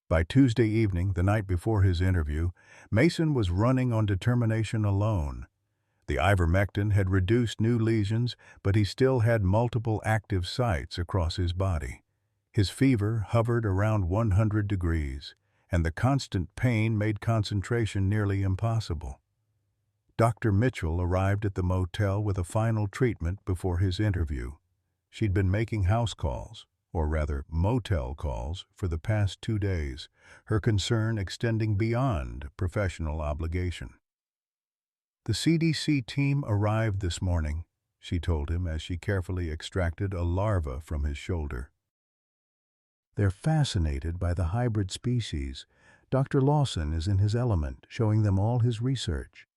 By Tuesday evening, the night before his interview, Mason was running on determination alone. The ivermectin had reduced new lesions, but he still had multiple active sites across his body. His fever hovered around 100 degrees, and the constant pain made concentration nearly impossible. Dr. Mitchell arrived at the motel with a final treatment before his interview. She'd been making house calls, or rather motel calls, for the past 2 days, her concern extending beyond professional obligation. The CDC team arrived this morning, she told him as she carefully extracted a larva from his shoulder. They're fascinated by the hybrid species. Dr. Lawson is in his element, showing them all his research.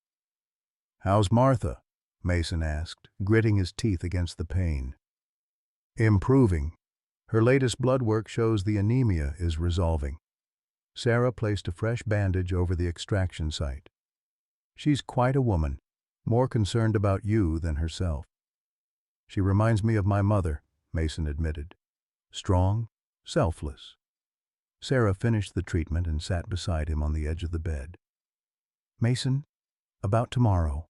How's Martha? Mason asked, gritting his teeth against the pain. Improving. Her latest blood work shows the anemia is resolving. Sarah placed a fresh bandage over the extraction site. She's quite a woman, more concerned about you than herself. She reminds me of my mother, Mason admitted. Strong, selfless. Sarah finished the treatment and sat beside him on the edge of the bed. Mason, about tomorrow.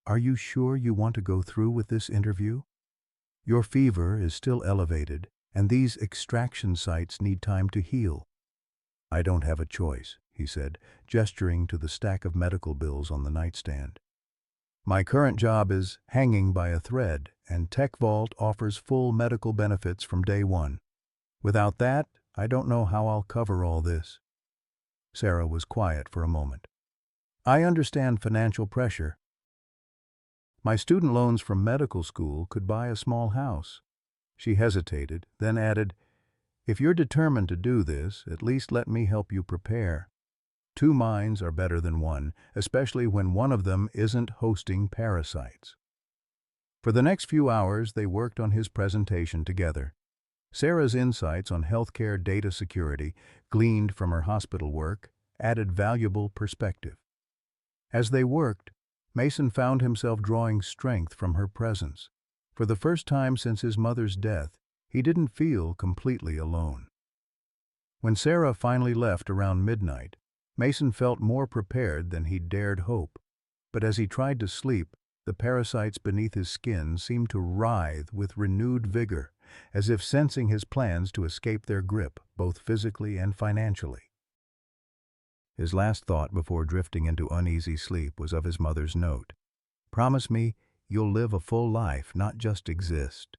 Are you sure you want to go through with this interview? Your fever is still elevated, and these extraction sites need time to heal. I don't have a choice, he said, gesturing to the stack of medical bills on the nightstand. My current job is hanging by a thread, and Tech Vault offers full medical benefits from day one. Without that, I don't know how I'll cover all this. Sarah was quiet for a moment. I understand financial pressure. My student loans from medical school could buy a small house. She hesitated, then added, If you're determined to do this, at least let me help you prepare. Two minds are better than one, especially when one of them isn't hosting parasites. For the next few hours, they worked on his presentation together. Sarah's insights on healthcare data security, gleaned from her hospital work, added valuable perspective. As they worked, Mason found himself drawing strength from her presence. For the first time since his mother's death, he didn't feel completely alone. When Sarah finally left around midnight, Mason felt more prepared than he'd dared hope. But as he tried to sleep, the parasites beneath his skin seemed to writhe with renewed vigor, as if sensing his plans to escape their grip, both physically and financially. His last thought before drifting into uneasy sleep was of his mother's note. "Promise me you'll live a full life, not just exist."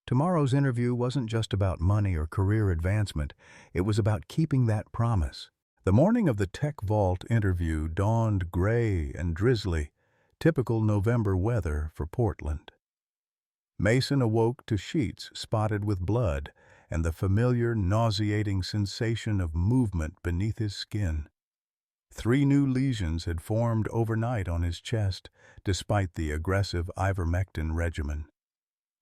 Tomorrow's interview wasn't just about money or career advancement, it was about keeping that promise. The morning of the Tech Vault interview dawned gray and drizzly, typical November weather for Portland. Mason awoke to sheets spotted with blood and the familiar nauseating sensation of movement beneath his skin. 3 new lesions had formed overnight on his chest, despite the aggressive ivermectin regimen.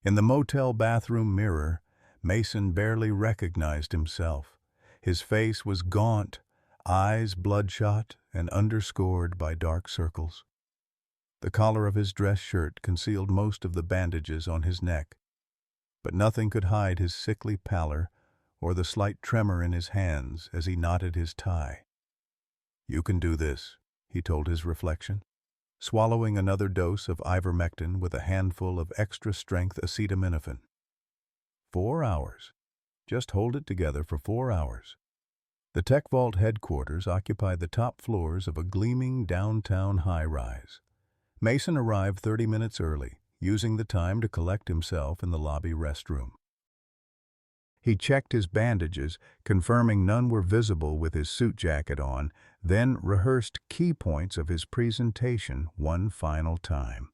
In the motel bathroom mirror, Mason barely recognized himself. His face was gaunt, eyes bloodshot and underscored by dark circles. The collar of his dress shirt concealed most of the bandages on his neck, but nothing could hide his sickly pallor or the slight tremor in his hands as he knotted his tie. "You can do this," he told his reflection, swallowing another dose of ivermectin with a handful of extra-strength acetaminophen. 4 hours. Just hold it together for 4 hours. The Tech Vault headquarters occupied the top floors of a gleaming downtown high-rise. Mason arrived 30 minutes early, using the time to collect himself in the lobby restroom. He checked his bandages, confirming none were visible with his suit jacket on, then rehearsed key points of his presentation one final time.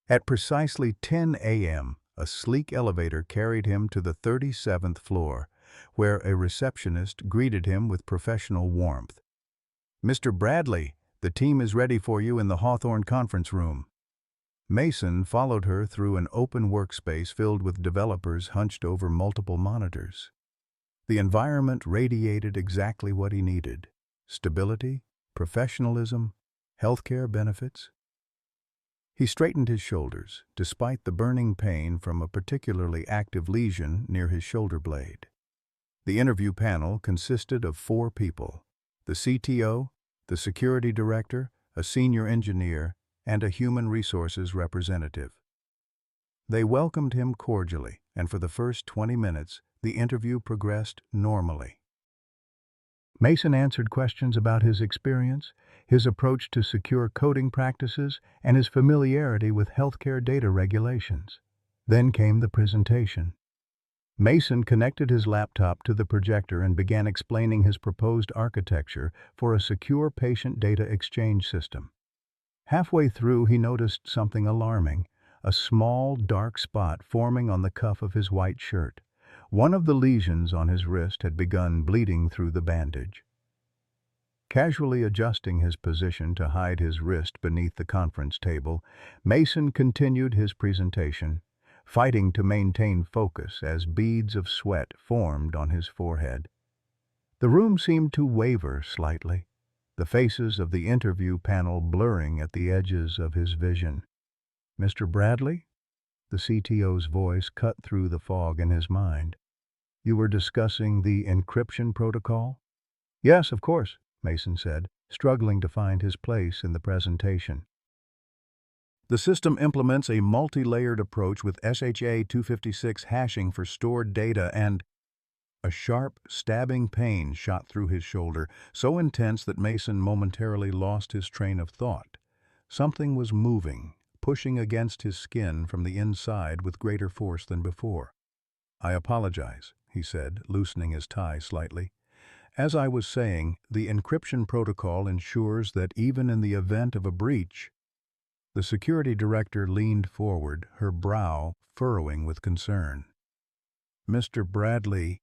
At precisely 10 a.m., a sleek elevator carried him to the 37th floor, where a receptionist greeted him with professional warmth. "Mr. Bradley, the team is ready for you in the Hawthorne conference room." Mason followed her through an open workspace filled with developers hunched over multiple monitors. The environment radiated exactly what he needed: stability, professionalism, healthcare benefits. He straightened his shoulders, despite the burning pain from a particularly active lesion near his shoulder blade. The interview panel consisted of 4 people: the CTO, the security director, a senior engineer, and a human resources representative. They welcomed him cordially, and for the first 20 minutes, the interview progressed normally. Mason answered questions about his experience, his approach to secure coding practices, and his familiarity with healthcare data regulations. Then came the presentation. Mason connected his laptop to the projector and began explaining his proposed architecture for a secure patient data exchange system. Halfway through, he noticed something alarming: a small, dark spot forming on the cuff of his white shirt. One of the lesions on his wrist had begun bleeding through the bandage. Casually adjusting his position to hide his wrist beneath the conference table, Mason continued his presentation, fighting to maintain focus as beads of sweat formed on his forehead. The room seemed to waver slightly, the faces of the interview panel blurring at the edges of his vision. "Mr. Bradley?" The CTO's voice cut through the fog in his mind. "You were discussing the encryption protocol?" "Yes, of course," Mason said, struggling to find his place in the presentation. "The system implements a multi-layered approach with SHA-256 hashing for stored data and—" A sharp, stabbing pain shot through his shoulder, so intense that Mason momentarily lost his train of thought. Something was moving, pushing against his skin from the inside with greater force than before. "I apologize," he said, loosening his tie slightly. "As I was saying, the encryption protocol ensures that even in the event of a breach—" The security director leaned forward, her brow furrowing with concern. "Mr. Bradley,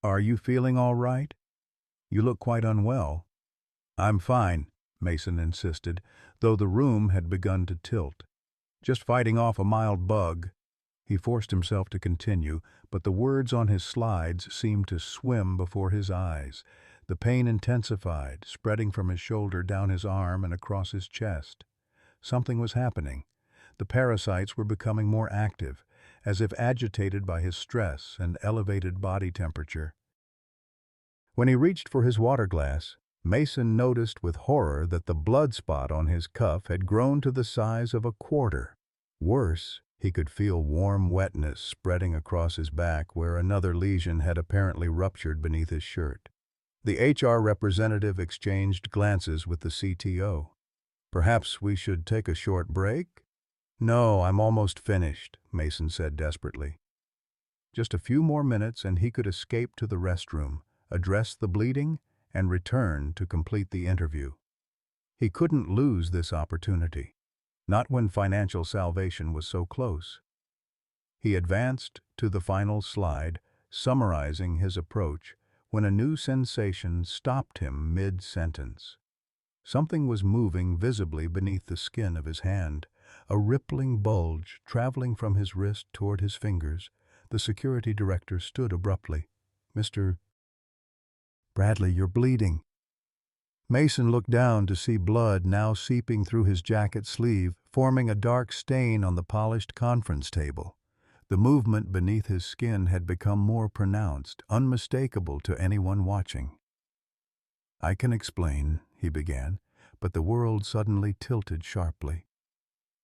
"Are you feeling all right? You look quite unwell." "I'm fine," Mason insisted, though the room had begun to tilt. "Just fighting off a mild bug." He forced himself to continue, but the words on his slides seemed to swim before his eyes. The pain intensified, spreading from his shoulder down his arm and across his chest. Something was happening. The parasites were becoming more active, as if agitated by his stress and elevated body temperature. When he reached for his water glass, Mason noticed with horror that the blood spot on his cuff had grown to the size of a quarter. Worse, he could feel warm wetness spreading across his back where another lesion had apparently ruptured beneath his shirt. The HR representative exchanged glances with the CTO. "Perhaps we should take a short break?" "No, I'm almost finished," Mason said desperately. Just a few more minutes and he could escape to the restroom, address the bleeding, and return to complete the interview. He couldn't lose this opportunity, not when financial salvation was so close. He advanced to the final slide, summarizing his approach, when a new sensation stopped him mid-sentence. Something was moving visibly beneath the skin of his hand, a rippling bulge traveling from his wrist toward his fingers. The security director stood abruptly. "Mr. Bradley, you're bleeding." Mason looked down to see blood now seeping through his jacket sleeve, forming a dark stain on the polished conference table. The movement beneath his skin had become more pronounced, unmistakable to anyone watching. "I can explain," he began, but the world suddenly tilted sharply.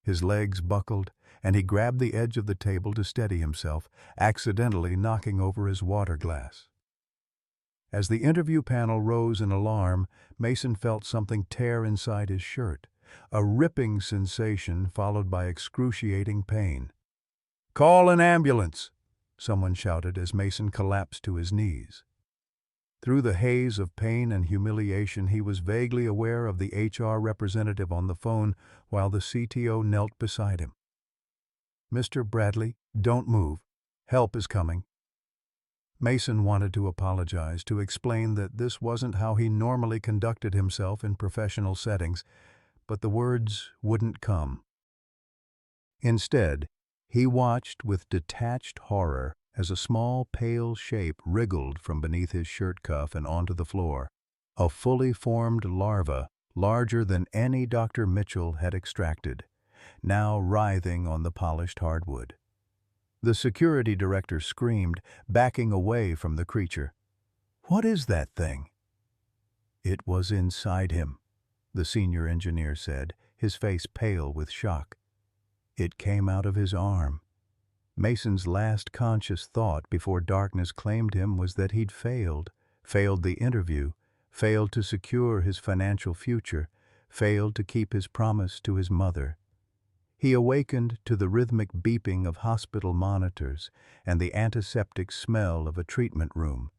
His legs buckled, and he grabbed the edge of the table to steady himself, accidentally knocking over his water glass. As the interview panel rose in alarm, Mason felt something tear inside his shirt, a ripping sensation followed by excruciating pain. "Call an ambulance!" someone shouted as Mason collapsed to his knees. Through the haze of pain and humiliation, he was vaguely aware of the HR representative on the phone while the CTO knelt beside him. "Mr. Bradley, don't move. Help is coming." Mason wanted to apologize, to explain that this wasn't how he normally conducted himself in professional settings, but the words wouldn't come. Instead, he watched with detached horror as a small, pale shape wriggled from beneath his shirt cuff and onto the floor, a fully formed larva, larger than any Dr. Mitchell had extracted, now writhing on the polished hardwood. The security director screamed, backing away from the creature. "What is that thing?" "It was inside him," the senior engineer said, his face pale with shock. "It came out of his arm." Mason's last conscious thought before darkness claimed him was that he'd failed the interview, failed to secure his financial future, failed to keep his promise to his mother. He awakened to the rhythmic beeping of hospital monitors and the antiseptic smell of a treatment room.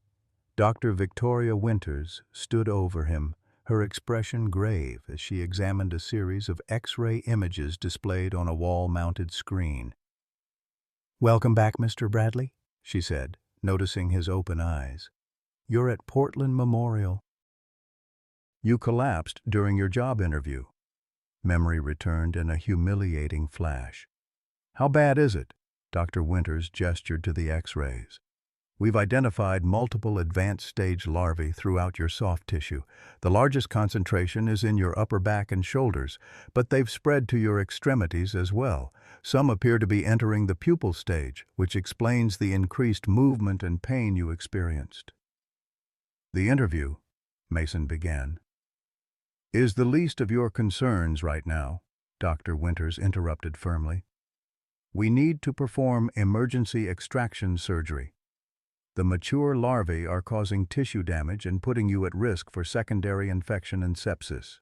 Dr. Victoria Winters stood over him, her expression grave as she examined a series of X-ray images displayed on a wall-mounted screen. "Welcome back, Mr. Bradley," she said, noticing his open eyes. "You're at Portland Memorial." "You collapsed during your job interview." Memory returned in a humiliating flash. "How bad is it?" Dr. Winters gestured to the X-rays. "We've identified multiple advanced stage larvae throughout your soft tissue. The largest concentration is in your upper back and shoulders, but they've spread to your extremities as well. Some appear to be entering the pupal stage, which explains the increased movement and pain you experienced." "The interview," Mason began, "is the least of your concerns right now," Dr. Winters interrupted firmly. "We need to perform emergency extraction surgery. The mature larvae are causing tissue damage and putting you at risk for secondary infection and sepsis."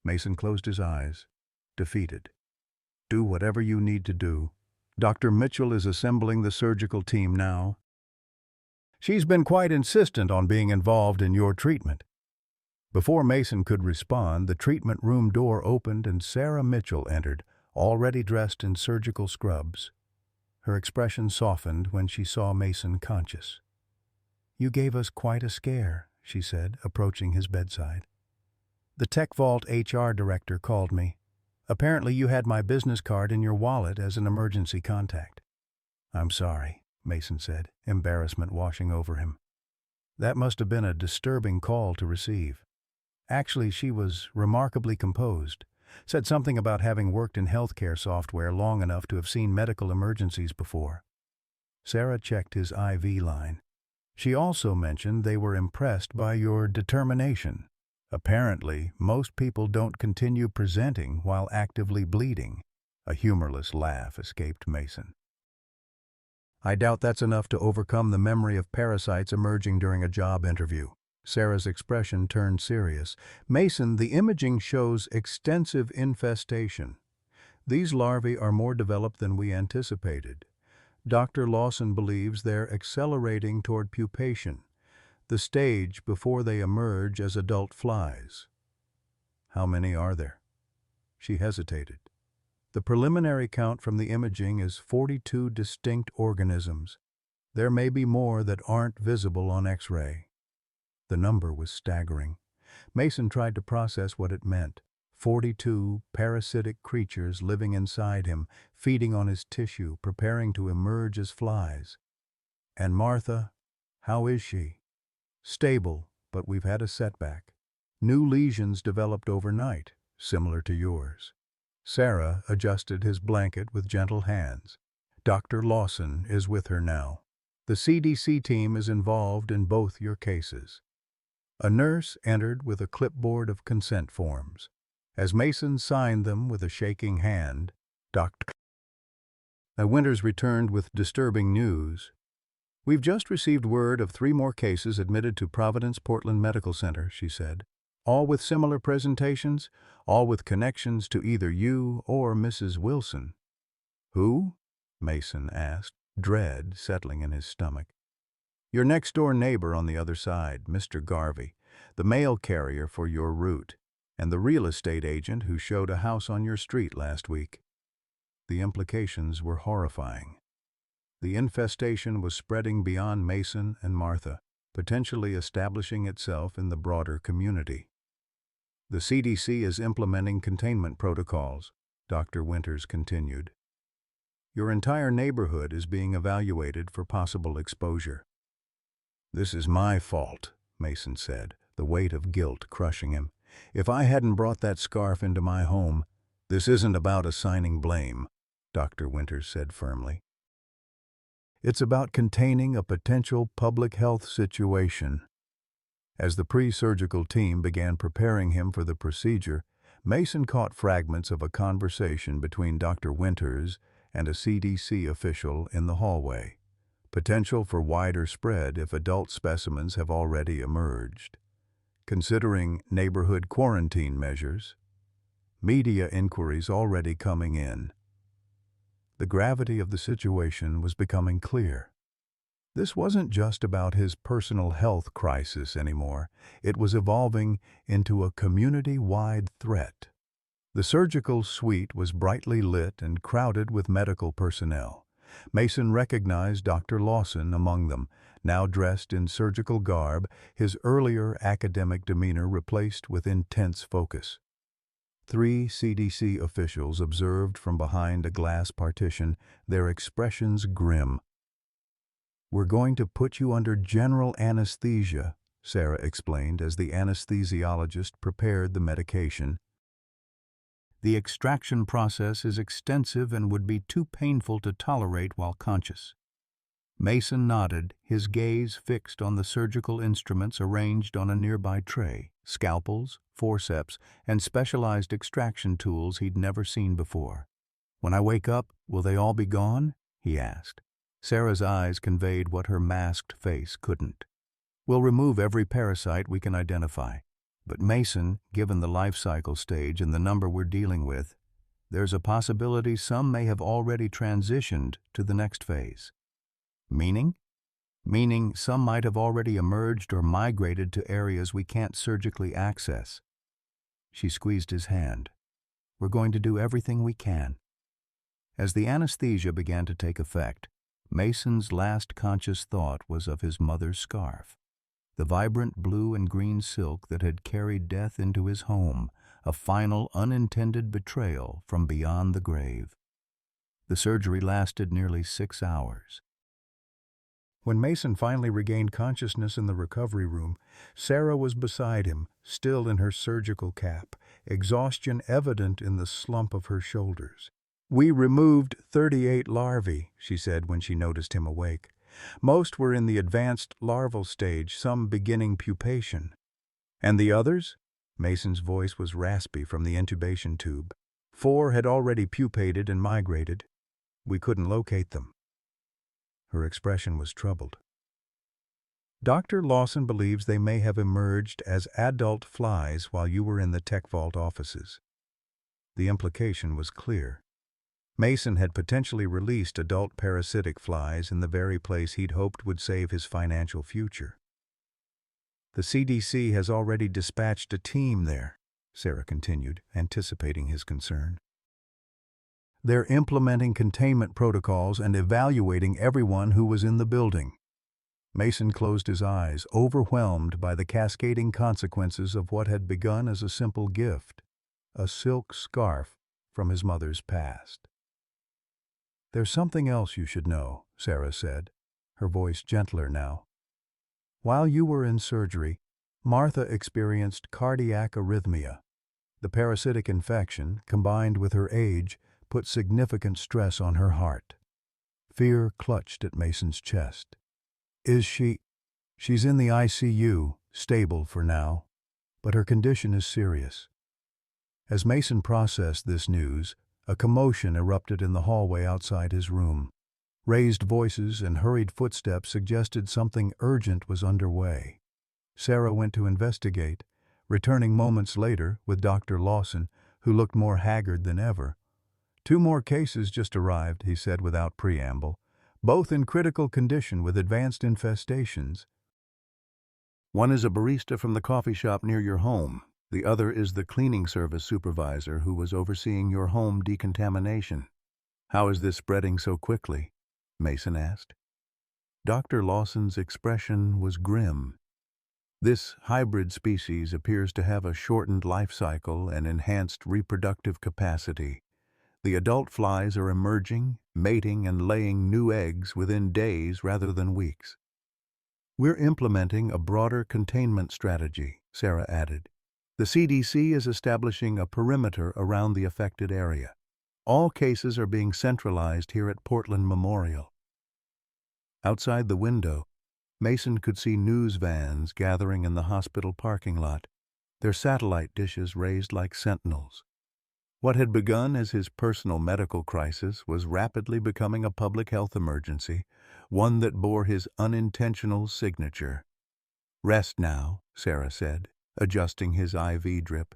Mason closed his eyes, defeated. "Do whatever you need to do. Dr. Mitchell is assembling the surgical team now. She's been quite insistent on being involved in your treatment." Before Mason could respond, the treatment room door opened and Sarah Mitchell entered, already dressed in surgical scrubs. Her expression softened when she saw Mason conscious. "You gave us quite a scare," she said, approaching his bedside. "The Tech Vault HR director called me. Apparently you had my business card in your wallet as an emergency contact." "I'm sorry," Mason said, embarrassment washing over him. That must have been a disturbing call to receive. Actually, she was remarkably composed. Said something about having worked in healthcare software long enough to have seen medical emergencies before. Sarah checked his IV line. She also mentioned they were impressed by your determination. Apparently, most people don't continue presenting while actively bleeding. A humorless laugh escaped Mason. "I doubt that's enough to overcome the memory of parasites emerging during a job interview." Sarah's expression turned serious. "Mason, the imaging shows extensive infestation. These larvae are more developed than we anticipated. Dr. Lawson believes they're accelerating toward pupation, the stage before they emerge as adult flies." "How many are there?" She hesitated. "The preliminary count from the imaging is 42 distinct organisms. There may be more that aren't visible on X-ray." The number was staggering. Mason tried to process what it meant. 42 parasitic creatures living inside him, feeding on his tissue, preparing to emerge as flies. "And Martha, how is she?" "Stable, but we've had a setback. New lesions developed overnight, similar to yours." Sarah adjusted his blanket with gentle hands. "Dr. Lawson is with her now. The CDC team is involved in both your cases." A nurse entered with a clipboard of consent forms. As Mason signed them with a shaking hand, Dr. Winters returned with disturbing news. "We've just received word of 3 more cases admitted to Providence Portland Medical Center," she said. "All with similar presentations, all with connections to either you or Mrs. Wilson." "Who?" Mason asked, dread settling in his stomach. "Your next-door neighbor on the other side, Mr. Garvey, the mail carrier for your route, and the real estate agent who showed a house on your street last week." The implications were horrifying. The infestation was spreading beyond Mason and Martha, potentially establishing itself in the broader community. "The CDC is implementing containment protocols," Dr. Winters continued. "Your entire neighborhood is being evaluated for possible exposure." "This is my fault," Mason said, the weight of guilt crushing him. "If I hadn't brought that scarf into my home—" "This isn't about assigning blame," Dr. Winters said firmly. "It's about containing a potential public health situation." As the pre-surgical team began preparing him for the procedure, Mason caught fragments of a conversation between Dr. Winters and a CDC official in the hallway. Potential for wider spread if adult specimens have already emerged. Considering neighborhood quarantine measures. Media inquiries already coming in. The gravity of the situation was becoming clear. This wasn't just about his personal health crisis anymore. It was evolving into a community-wide threat. The surgical suite was brightly lit and crowded with medical personnel. Mason recognized Dr. Lawson among them, now dressed in surgical garb, his earlier academic demeanor replaced with intense focus. 3 CDC officials observed from behind a glass partition, their expressions grim. "We're going to put you under general anesthesia," Sarah explained as the anesthesiologist prepared the medication. "The extraction process is extensive and would be too painful to tolerate while conscious." Mason nodded, his gaze fixed on the surgical instruments arranged on a nearby tray, scalpels, forceps, and specialized extraction tools he'd never seen before. "When I wake up, will they all be gone?" he asked. Sarah's eyes conveyed what her masked face couldn't. "We'll remove every parasite we can identify. But Mason, given the life cycle stage and the number we're dealing with, there's a possibility some may have already transitioned to the next phase." "Meaning?" "Meaning some might have already emerged or migrated to areas we can't surgically access." She squeezed his hand. "We're going to do everything we can." As the anesthesia began to take effect, Mason's last conscious thought was of his mother's scarf, the vibrant blue and green silk that had carried death into his home, a final unintended betrayal from beyond the grave. The surgery lasted nearly 6 hours. When Mason finally regained consciousness in the recovery room, Sarah was beside him, still in her surgical cap, exhaustion evident in the slump of her shoulders. "We removed 38 larvae," she said when she noticed him awake. "Most were in the advanced larval stage, some beginning pupation." "And the others?" Mason's voice was raspy from the intubation tube. "4 had already pupated and migrated. We couldn't locate them." Her expression was troubled. "Dr. Lawson believes they may have emerged as adult flies while you were in the Tech Vault offices." The implication was clear. Mason had potentially released adult parasitic flies in the very place he'd hoped would save his financial future. "The CDC has already dispatched a team there," Sarah continued, anticipating his concern. "They're implementing containment protocols and evaluating everyone who was in the building." Mason closed his eyes, overwhelmed by the cascading consequences of what had begun as a simple gift, a silk scarf from his mother's past. "There's something else you should know," Sarah said, her voice gentler now. "While you were in surgery, Martha experienced cardiac arrhythmia. The parasitic infection, combined with her age, put significant stress on her heart." Fear clutched at Mason's chest. "Is she—" "She's in the ICU, stable for now, but her condition is serious." As Mason processed this news, a commotion erupted in the hallway outside his room. Raised voices and hurried footsteps suggested something urgent was underway. Sarah went to investigate, returning moments later with Dr. Lawson, who looked more haggard than ever. "2 more cases just arrived," he said without preamble, "both in critical condition with advanced infestations. One is a barista from the coffee shop near your home. The other is the cleaning service supervisor who was overseeing your home decontamination." "How is this spreading so quickly?" Mason asked. Dr. Lawson's expression was grim. "This hybrid species appears to have a shortened life cycle and enhanced reproductive capacity. The adult flies are emerging, mating, and laying new eggs within days rather than weeks." "We're implementing a broader containment strategy," Sarah added. "The CDC is establishing a perimeter around the affected area. All cases are being centralized here at Portland Memorial." Outside the window, Mason could see news vans gathering in the hospital parking lot, their satellite dishes raised like sentinels. What had begun as his personal medical crisis was rapidly becoming a public health emergency, one that bore his unintentional signature. "Rest now," Sarah said, adjusting his IV drip.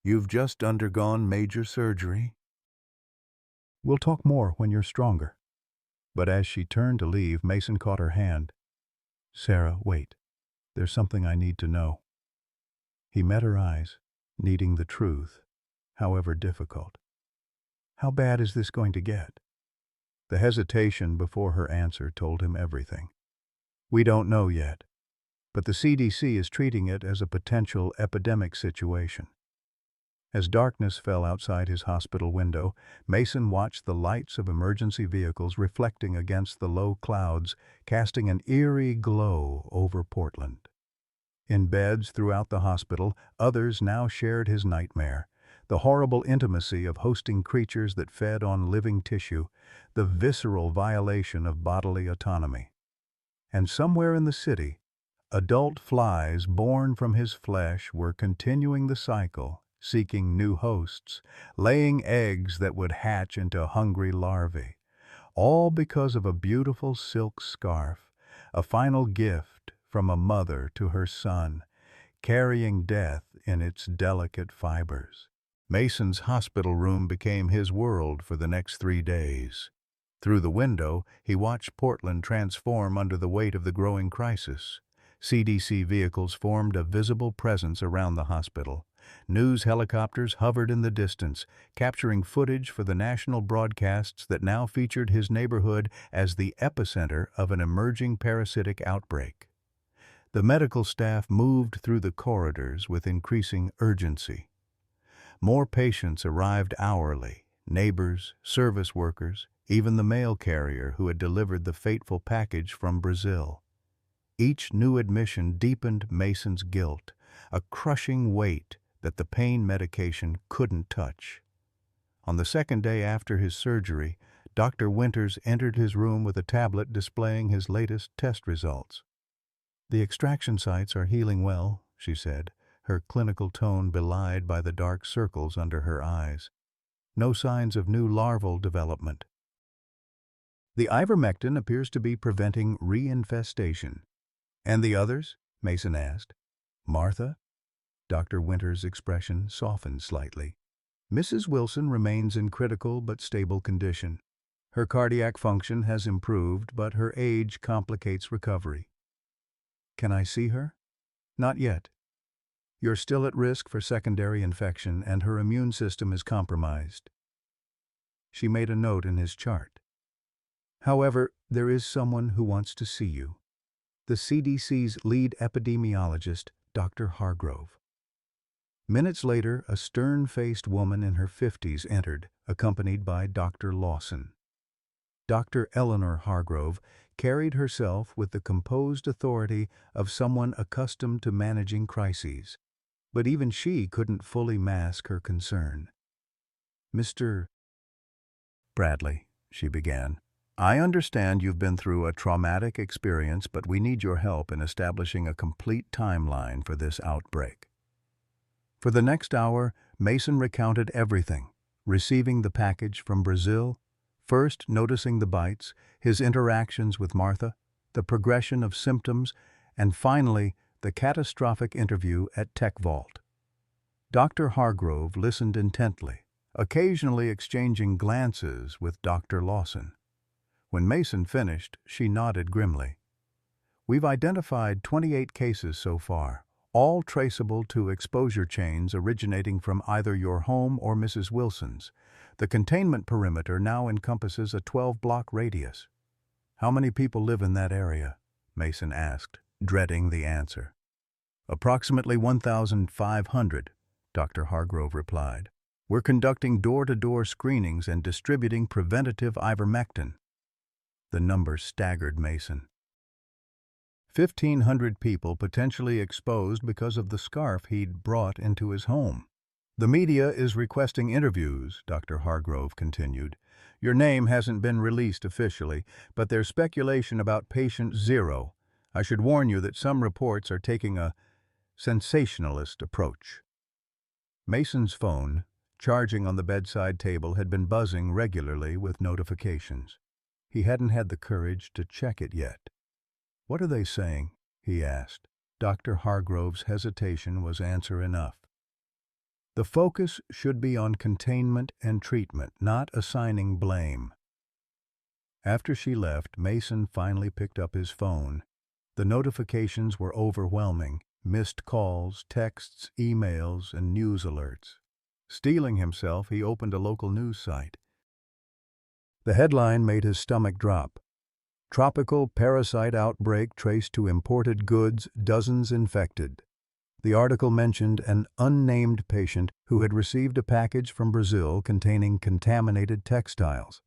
"You've just undergone major surgery." "We'll talk more when you're stronger." But as she turned to leave, Mason caught her hand. "Sarah, wait. There's something I need to know." He met her eyes, needing the truth, however difficult. "How bad is this going to get?" The hesitation before her answer told him everything. "We don't know yet, but the CDC is treating it as a potential epidemic situation." As darkness fell outside his hospital window, Mason watched the lights of emergency vehicles reflecting against the low clouds, casting an eerie glow over Portland. In beds throughout the hospital, others now shared his nightmare, the horrible intimacy of hosting creatures that fed on living tissue, the visceral violation of bodily autonomy. And somewhere in the city, adult flies born from his flesh were continuing the cycle, seeking new hosts, laying eggs that would hatch into hungry larvae, all because of a beautiful silk scarf, a final gift from a mother to her son, carrying death in its delicate fibers. Mason's hospital room became his world for the next 3 days. Through the window, he watched Portland transform under the weight of the growing crisis. CDC vehicles formed a visible presence around the hospital, News helicopters hovered in the distance, capturing footage for the national broadcasts that now featured his neighborhood as the epicenter of an emerging parasitic outbreak. The medical staff moved through the corridors with increasing urgency. More patients arrived hourly, neighbors, service workers, even the mail carrier who had delivered the fateful package from Brazil. Each new admission deepened Mason's guilt, a crushing weight that the pain medication couldn't touch. On the second day after his surgery, Dr. Winters entered his room with a tablet displaying his latest test results. "The extraction sites are healing well," she said, her clinical tone belied by the dark circles under her eyes. "No signs of new larval development. The ivermectin appears to be preventing reinfestation." "And the others?" Mason asked. "Martha?" Dr. Winters' expression softened slightly. "Mrs. Wilson remains in critical but stable condition. Her cardiac function has improved, but her age complicates recovery." "Can I see her?" "Not yet. You're still at risk for secondary infection, and her immune system is compromised." She made a note in his chart. "However, there is someone who wants to see you. The CDC's lead epidemiologist, Dr. Hargrove." Minutes later, a stern-faced woman in her 50s entered, accompanied by Dr. Lawson. Dr. Eleanor Hargrove carried herself with the composed authority of someone accustomed to managing crises, but even she couldn't fully mask her concern. "Mr. Bradley," she began, "I understand you've been through a traumatic experience, but we need your help in establishing a complete timeline for this outbreak." For the next hour, Mason recounted everything, receiving the package from Brazil, first noticing the bites, his interactions with Martha, the progression of symptoms, and finally, the catastrophic interview at Tech Vault. Dr. Hargrove listened intently, occasionally exchanging glances with Dr. Lawson. When Mason finished, she nodded grimly. "We've identified 28 cases so far, all traceable to exposure chains originating from either your home or Mrs. Wilson's. The containment perimeter now encompasses a 12-block radius." "How many people live in that area?" Mason asked, dreading the answer. "Approximately 1,500, Dr. Hargrove replied. "We're conducting door-to-door screenings and distributing preventative ivermectin." The number staggered Mason. 1,500 people potentially exposed because of the scarf he'd brought into his home. "The media is requesting interviews," Dr. Hargrove continued. "Your name hasn't been released officially, but there's speculation about patient 0. I should warn you that some reports are taking a sensationalist approach." Mason's phone, charging on the bedside table, had been buzzing regularly with notifications. He hadn't had the courage to check it yet. "What are they saying?" he asked. Dr. Hargrove's hesitation was answer enough. "The focus should be on containment and treatment, not assigning blame." After she left, Mason finally picked up his phone. The notifications were overwhelming: missed calls, texts, emails, and news alerts. Steeling himself, he opened a local news site. The headline made his stomach drop. "Tropical parasite outbreak traced to imported goods, dozens infected." The article mentioned an unnamed patient who had received a package from Brazil containing contaminated textiles.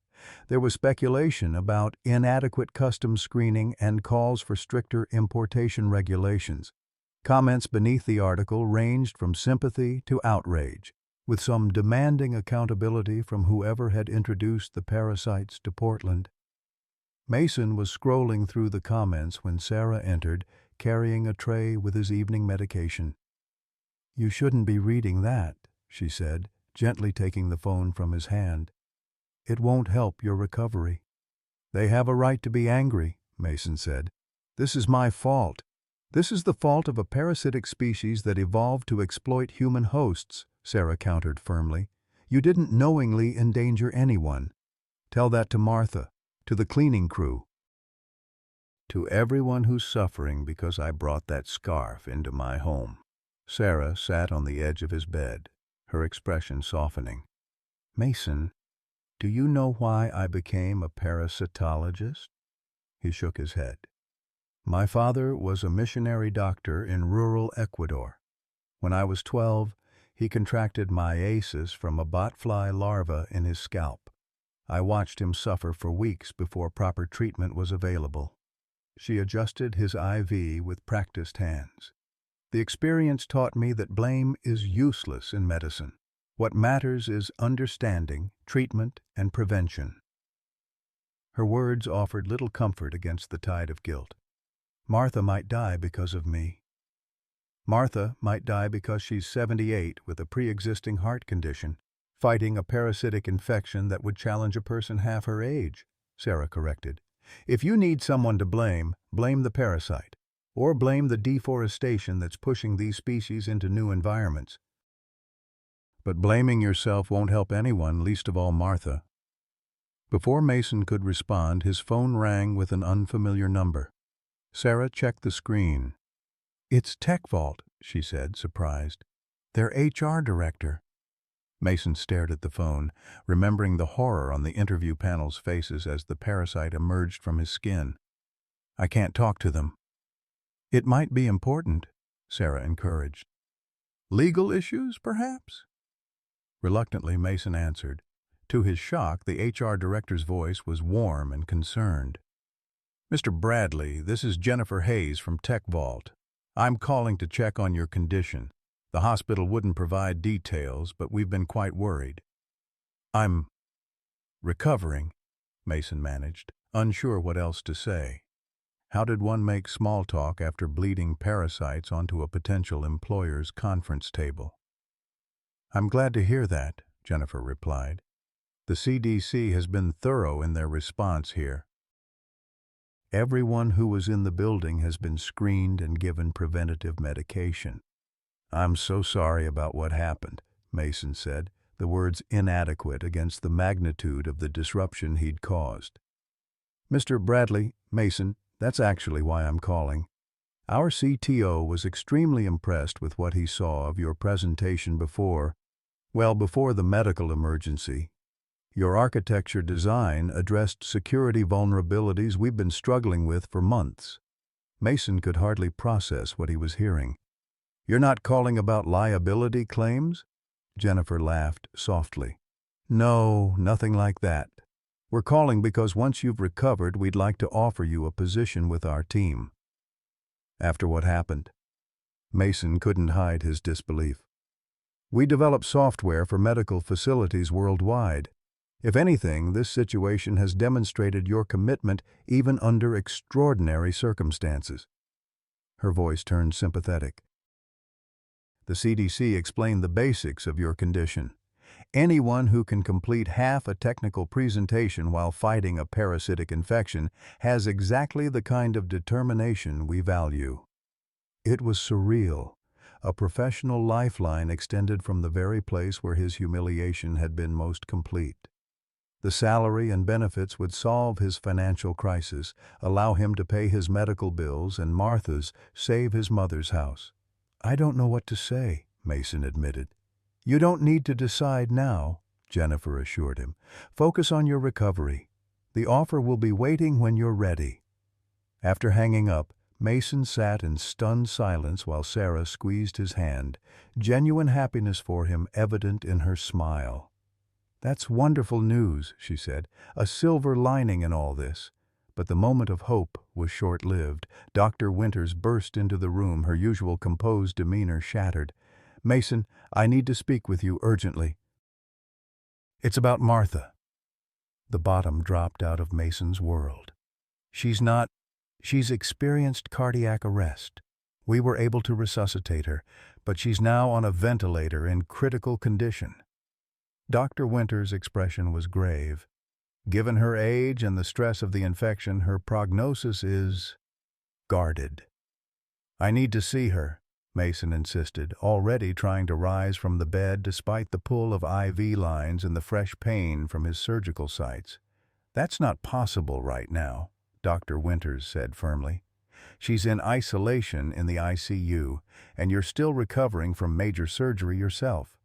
There was speculation about inadequate customs screening and calls for stricter importation regulations. Comments beneath the article ranged from sympathy to outrage, with some demanding accountability from whoever had introduced the parasites to Portland. Mason was scrolling through the comments when Sarah entered, carrying a tray with his evening medication. "You shouldn't be reading that," she said, gently taking the phone from his hand. "It won't help your recovery." "They have a right to be angry," Mason said. "This is my fault. This is the fault of a parasitic species that evolved to exploit human hosts," Sarah countered firmly. "You didn't knowingly endanger anyone. Tell that to Martha, to the cleaning crew, to everyone who's suffering because I brought that scarf into my home." Sarah sat on the edge of his bed, her expression softening. "Mason, do you know why I became a parasitologist?" He shook his head. "My father was a missionary doctor in rural Ecuador. When I was 12, he contracted myiasis from a botfly larva in his scalp. I watched him suffer for weeks before proper treatment was available." She adjusted his IV with practiced hands. "The experience taught me that blame is useless in medicine. What matters is understanding, treatment, and prevention." Her words offered little comfort against the tide of guilt. "Martha might die because of me." "Martha might die because she's 78 with a pre-existing heart condition, fighting a parasitic infection that would challenge a person half her age," Sarah corrected. "If you need someone to blame, blame the parasite, or blame the deforestation that's pushing these species into new environments. But blaming yourself won't help anyone, least of all Martha." Before Mason could respond, his phone rang with an unfamiliar number. Sarah checked the screen. "It's Tech Vault," she said, surprised. "Their HR director." Mason stared at the phone, remembering the horror on the interview panel's faces as the parasite emerged from his skin. "I can't talk to them." "It might be important," Sarah encouraged. "Legal issues, perhaps?" Reluctantly, Mason answered. To his shock, the HR director's voice was warm and concerned. "Mr. Bradley, this is Jennifer Hayes from Tech Vault. I'm calling to check on your condition. The hospital wouldn't provide details, but we've been quite worried." "I'm recovering," Mason managed, unsure what else to say. How did one make small talk after bleeding parasites onto a potential employer's conference table? "I'm glad to hear that," Jennifer replied. "The CDC has been thorough in their response here. Everyone who was in the building has been screened and given preventative medication." "I'm so sorry about what happened," Mason said, the words inadequate against the magnitude of the disruption he'd caused. "Mr. Bradley, Mason, that's actually why I'm calling. Our CTO was extremely impressed with what he saw of your presentation before the medical emergency. Your architecture design addressed security vulnerabilities we've been struggling with for months." Mason could hardly process what he was hearing. "You're not calling about liability claims?" Jennifer laughed softly. "No, nothing like that. We're calling because once you've recovered, we'd like to offer you a position with our team." "After what happened?" Mason couldn't hide his disbelief. "We develop software for medical facilities worldwide. If anything, this situation has demonstrated your commitment even under extraordinary circumstances." Her voice turned sympathetic. "The CDC explained the basics of your condition. Anyone who can complete half a technical presentation while fighting a parasitic infection has exactly the kind of determination we value." It was surreal. A professional lifeline extended from the very place where his humiliation had been most complete. The salary and benefits would solve his financial crisis, allow him to pay his medical bills and Martha's, save his mother's house. "I don't know what to say," Mason admitted. "You don't need to decide now," Jennifer assured him. "Focus on your recovery. The offer will be waiting when you're ready." After hanging up, Mason sat in stunned silence while Sarah squeezed his hand, genuine happiness for him evident in her smile. "That's wonderful news," she said, "a silver lining in all this." But the moment of hope was short-lived. Dr. Winters burst into the room, her usual composed demeanor shattered. "Mason, I need to speak with you urgently." "It's about Martha." The bottom dropped out of Mason's world. She's experienced cardiac arrest. We were able to resuscitate her, but she's now on a ventilator in critical condition." Dr. Winter's expression was grave. "Given her age and the stress of the infection, her prognosis is guarded." "I need to see her," Mason insisted, already trying to rise from the bed despite the pull of IV lines and the fresh pain from his surgical sites. "That's not possible right now," Dr. Winters said firmly. She's in isolation in the ICU, and you're still recovering from major surgery yourself.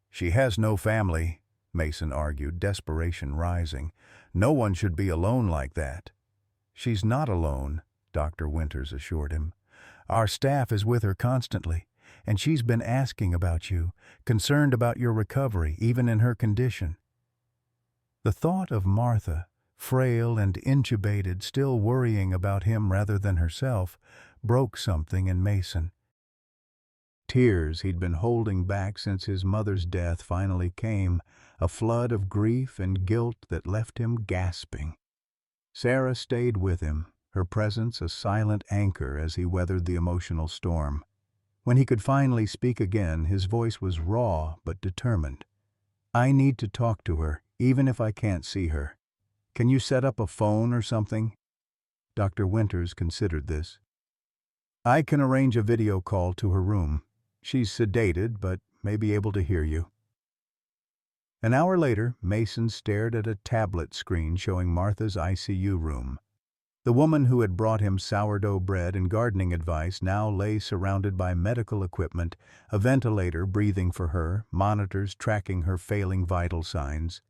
She has no family, Mason argued, desperation rising. No one should be alone like that. She's not alone, Dr. Winters assured him. Our staff is with her constantly, and she's been asking about you, concerned about your recovery, even in her condition. The thought of Martha, frail and intubated, still worrying about him rather than herself, broke something in Mason. Tears he'd been holding back since his mother's death finally came, a flood of grief and guilt that left him gasping. Sarah stayed with him, her presence a silent anchor as he weathered the emotional storm. When he could finally speak again, his voice was raw but determined. I need to talk to her, even if I can't see her. Can you set up a phone or something? Dr. Winters considered this. I can arrange a video call to her room. She's sedated, but may be able to hear you. An hour later, Mason stared at a tablet screen showing Martha's ICU room. The woman who had brought him sourdough bread and gardening advice now lay surrounded by medical equipment, a ventilator breathing for her, monitors tracking her failing vital signs.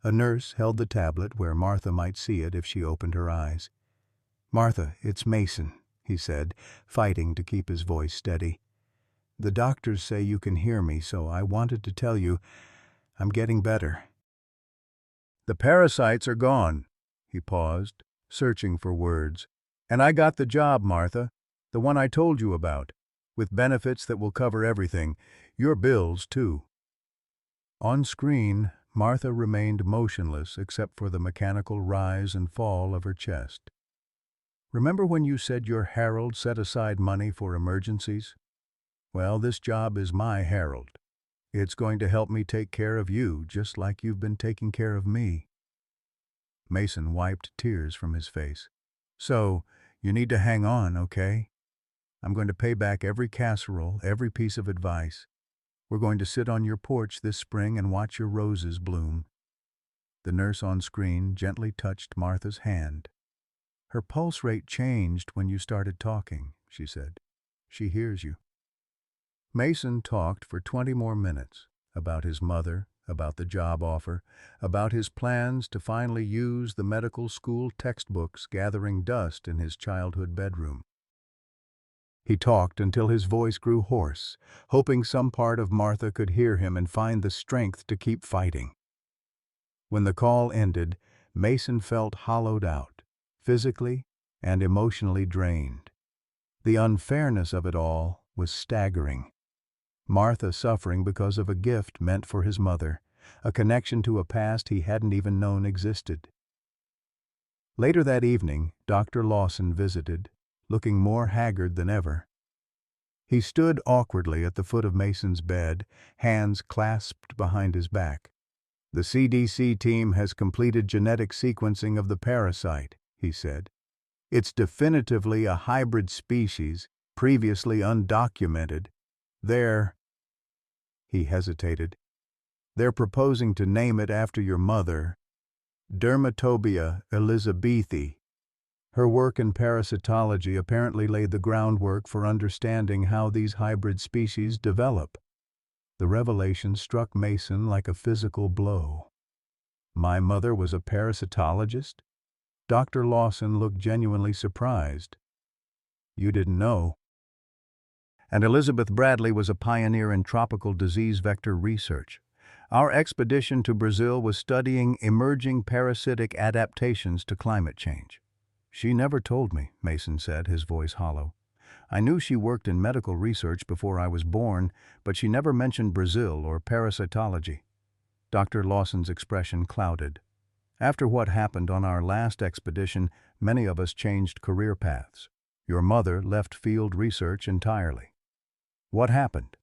A nurse held the tablet where Martha might see it if she opened her eyes. Martha, it's Mason, he said, fighting to keep his voice steady. The doctors say you can hear me, so I wanted to tell you I'm getting better. The parasites are gone. He paused, searching for words. And I got the job, Martha, the one I told you about, with benefits that will cover everything, your bills too. On screen, Martha remained motionless except for the mechanical rise and fall of her chest. Remember when you said your Harold set aside money for emergencies? Well, this job is my Harold. It's going to help me take care of you, just like you've been taking care of me. Mason wiped tears from his face. So, you need to hang on, okay? I'm going to pay back every casserole, every piece of advice. We're going to sit on your porch this spring and watch your roses bloom. The nurse on screen gently touched Martha's hand. Her pulse rate changed when you started talking, she said. She hears you. Mason talked for 20 more minutes about his mother, about the job offer, about his plans to finally use the medical school textbooks gathering dust in his childhood bedroom. He talked until his voice grew hoarse, hoping some part of Martha could hear him and find the strength to keep fighting. When the call ended, Mason felt hollowed out, physically and emotionally drained. The unfairness of it all was staggering. Martha suffering because of a gift meant for his mother, a connection to a past he hadn't even known existed. Later that evening, Dr. Lawson visited, looking more haggard than ever. He stood awkwardly at the foot of Mason's bed, hands clasped behind his back. The CDC team has completed genetic sequencing of the parasite, he said. It's definitively a hybrid species, previously undocumented. He hesitated. They're proposing to name it after your mother, Dermatobia elizabethae. Her work in parasitology apparently laid the groundwork for understanding how these hybrid species develop. The revelation struck Mason like a physical blow. My mother was a parasitologist? Dr. Lawson looked genuinely surprised. You didn't know. And Elizabeth Bradley was a pioneer in tropical disease vector research. Our expedition to Brazil was studying emerging parasitic adaptations to climate change. She never told me, Mason said, his voice hollow. I knew she worked in medical research before I was born, but she never mentioned Brazil or parasitology. Dr. Lawson's expression clouded. After what happened on our last expedition, many of us changed career paths. Your mother left field research entirely. What happened?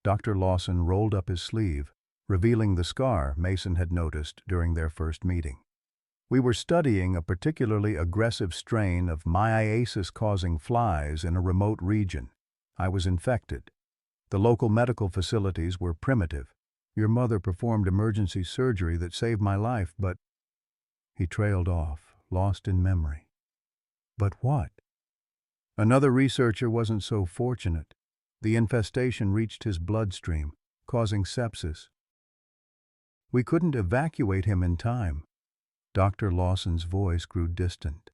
Dr. Lawson rolled up his sleeve, revealing the scar Mason had noticed during their first meeting. We were studying a particularly aggressive strain of myiasis-causing flies in a remote region. I was infected. The local medical facilities were primitive. Your mother performed emergency surgery that saved my life, but... He trailed off, lost in memory. But what? Another researcher wasn't so fortunate. The infestation reached his bloodstream, causing sepsis. We couldn't evacuate him in time. Dr. Lawson's voice grew distant.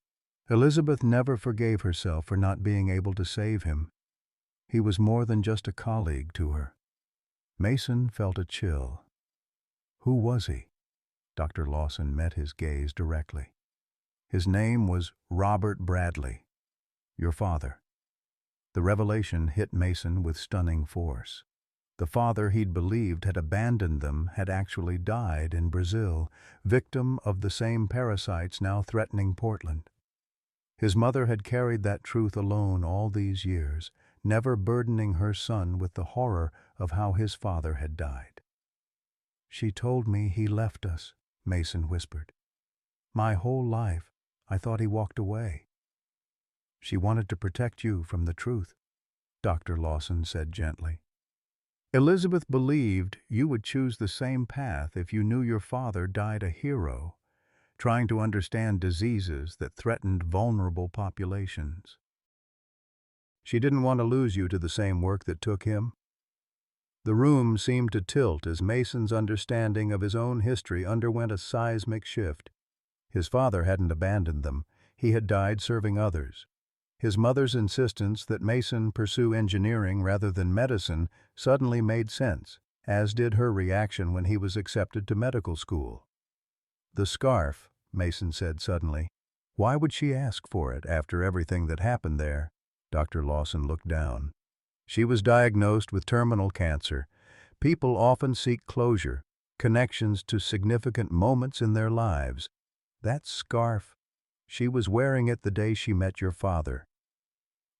Elizabeth never forgave herself for not being able to save him. He was more than just a colleague to her. Mason felt a chill. Who was he? Dr. Lawson met his gaze directly. His name was Robert Bradley, your father. The revelation hit Mason with stunning force. The father he'd believed had abandoned them had actually died in Brazil, victim of the same parasites now threatening Portland. His mother had carried that truth alone all these years, never burdening her son with the horror of how his father had died. "She told me he left us," Mason whispered. "My whole life, I thought he walked away." "She wanted to protect you from the truth," Dr. Lawson said gently. "Elizabeth believed you would choose the same path if you knew your father died a hero, trying to understand diseases that threatened vulnerable populations. She didn't want to lose you to the same work that took him." The room seemed to tilt as Mason's understanding of his own history underwent a seismic shift. His father hadn't abandoned them. He had died serving others. His mother's insistence that Mason pursue engineering rather than medicine suddenly made sense, as did her reaction when he was accepted to medical school. "The scarf," Mason said suddenly. "Why would she ask for it after everything that happened there?" Dr. Lawson looked down. "She was diagnosed with terminal cancer. People often seek closure, connections to significant moments in their lives. That scarf, she was wearing it the day she met your father."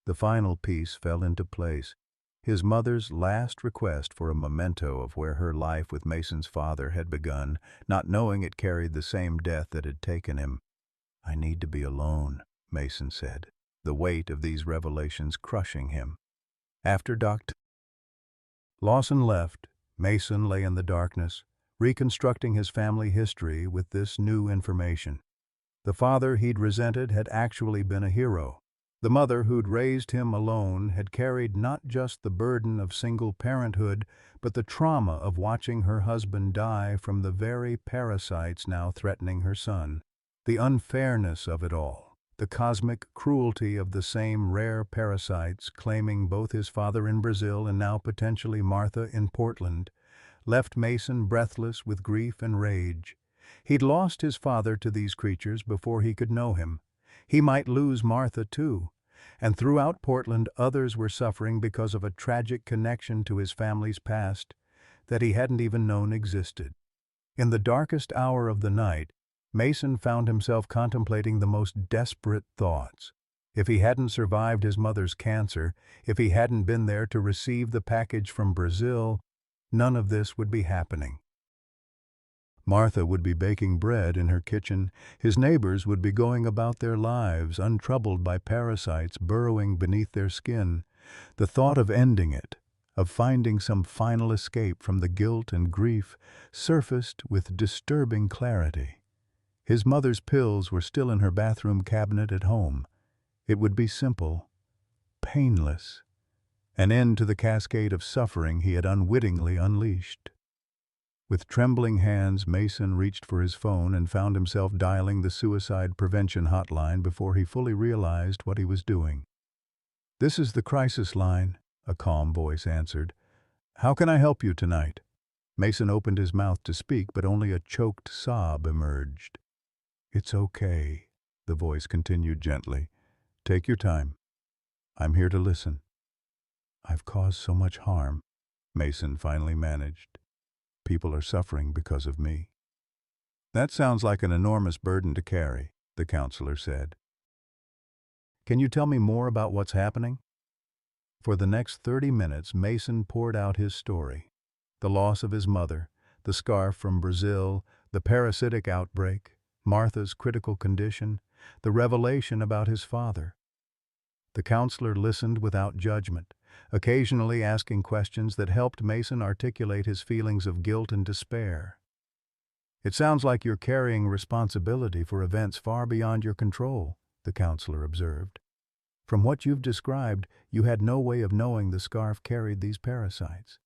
The final piece fell into place. His mother's last request for a memento of where her life with Mason's father had begun, not knowing it carried the same death that had taken him. "I need to be alone," Mason said, the weight of these revelations crushing him. After Dr. Lawson left, Mason lay in the darkness, reconstructing his family history with this new information. The father he'd resented had actually been a hero. The mother who'd raised him alone had carried not just the burden of single parenthood, but the trauma of watching her husband die from the very parasites now threatening her son. The unfairness of it all, the cosmic cruelty of the same rare parasites claiming both his father in Brazil and now potentially Martha in Portland, left Mason breathless with grief and rage. He'd lost his father to these creatures before he could know him. He might lose Martha too. And throughout Portland, others were suffering because of a tragic connection to his family's past that he hadn't even known existed. In the darkest hour of the night, Mason found himself contemplating the most desperate thoughts. If he hadn't survived his mother's cancer, if he hadn't been there to receive the package from Brazil, none of this would be happening. Martha would be baking bread in her kitchen. His neighbors would be going about their lives, untroubled by parasites burrowing beneath their skin. The thought of ending it, of finding some final escape from the guilt and grief, surfaced with disturbing clarity. His mother's pills were still in her bathroom cabinet at home. It would be simple, painless, an end to the cascade of suffering he had unwittingly unleashed. With trembling hands, Mason reached for his phone and found himself dialing the suicide prevention hotline before he fully realized what he was doing. "This is the crisis line," a calm voice answered. "How can I help you tonight?" Mason opened his mouth to speak, but only a choked sob emerged. "It's okay," the voice continued gently. "Take your time. I'm here to listen." "I've caused so much harm," Mason finally managed. "People are suffering because of me." "That sounds like an enormous burden to carry," the counselor said. "Can you tell me more about what's happening?" For the next 30 minutes, Mason poured out his story. The loss of his mother, the scarf from Brazil, the parasitic outbreak, Martha's critical condition, the revelation about his father. The counselor listened without judgment, occasionally asking questions that helped Mason articulate his feelings of guilt and despair. "It sounds like you're carrying responsibility for events far beyond your control," the counselor observed. From what you've described, you had no way of knowing the scarf carried these parasites.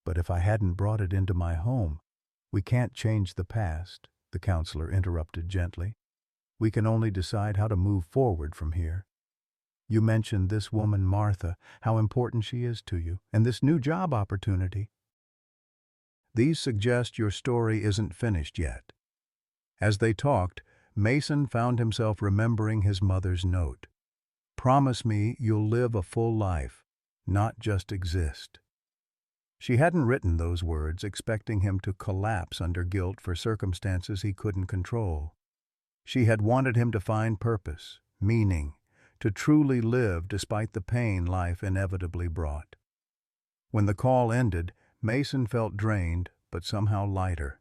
But if I hadn't brought it into my home, we can't change the past, the counselor interrupted gently. We can only decide how to move forward from here. You mentioned this woman, Martha, how important she is to you, and this new job opportunity. These suggest your story isn't finished yet. As they talked, Mason found himself remembering his mother's note. Promise me you'll live a full life, not just exist. She hadn't written those words expecting him to collapse under guilt for circumstances he couldn't control. She had wanted him to find purpose, meaning, to truly live despite the pain life inevitably brought. When the call ended, Mason felt drained, but somehow lighter.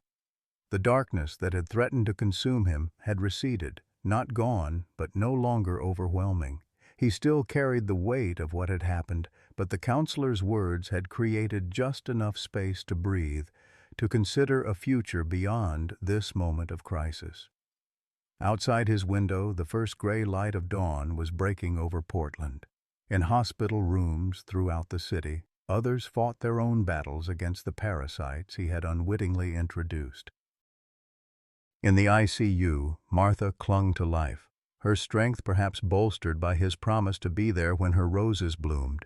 The darkness that had threatened to consume him had receded, not gone, but no longer overwhelming. He still carried the weight of what had happened, but the counselor's words had created just enough space to breathe, to consider a future beyond this moment of crisis. Outside his window, the first gray light of dawn was breaking over Portland. In hospital rooms throughout the city, others fought their own battles against the parasites he had unwittingly introduced. In the ICU, Martha clung to life, her strength perhaps bolstered by his promise to be there when her roses bloomed.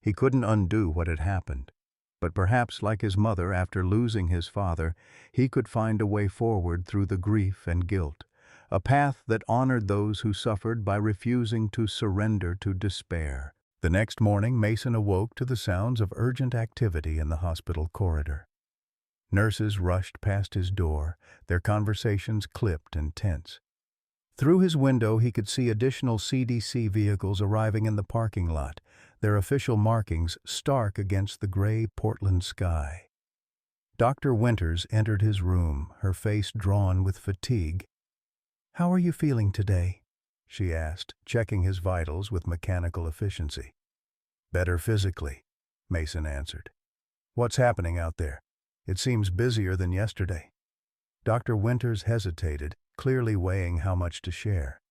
He couldn't undo what had happened, but perhaps, like his mother after losing his father, he could find a way forward through the grief and guilt, a path that honored those who suffered by refusing to surrender to despair. The next morning, Mason awoke to the sounds of urgent activity in the hospital corridor. Nurses rushed past his door, their conversations clipped and tense. Through his window, he could see additional CDC vehicles arriving in the parking lot, their official markings stark against the gray Portland sky. Dr. Winters entered his room, her face drawn with fatigue. "How are you feeling today?" she asked, checking his vitals with mechanical efficiency. "Better physically," Mason answered. "What's happening out there? It seems busier than yesterday." Dr. Winters hesitated, clearly weighing how much to share.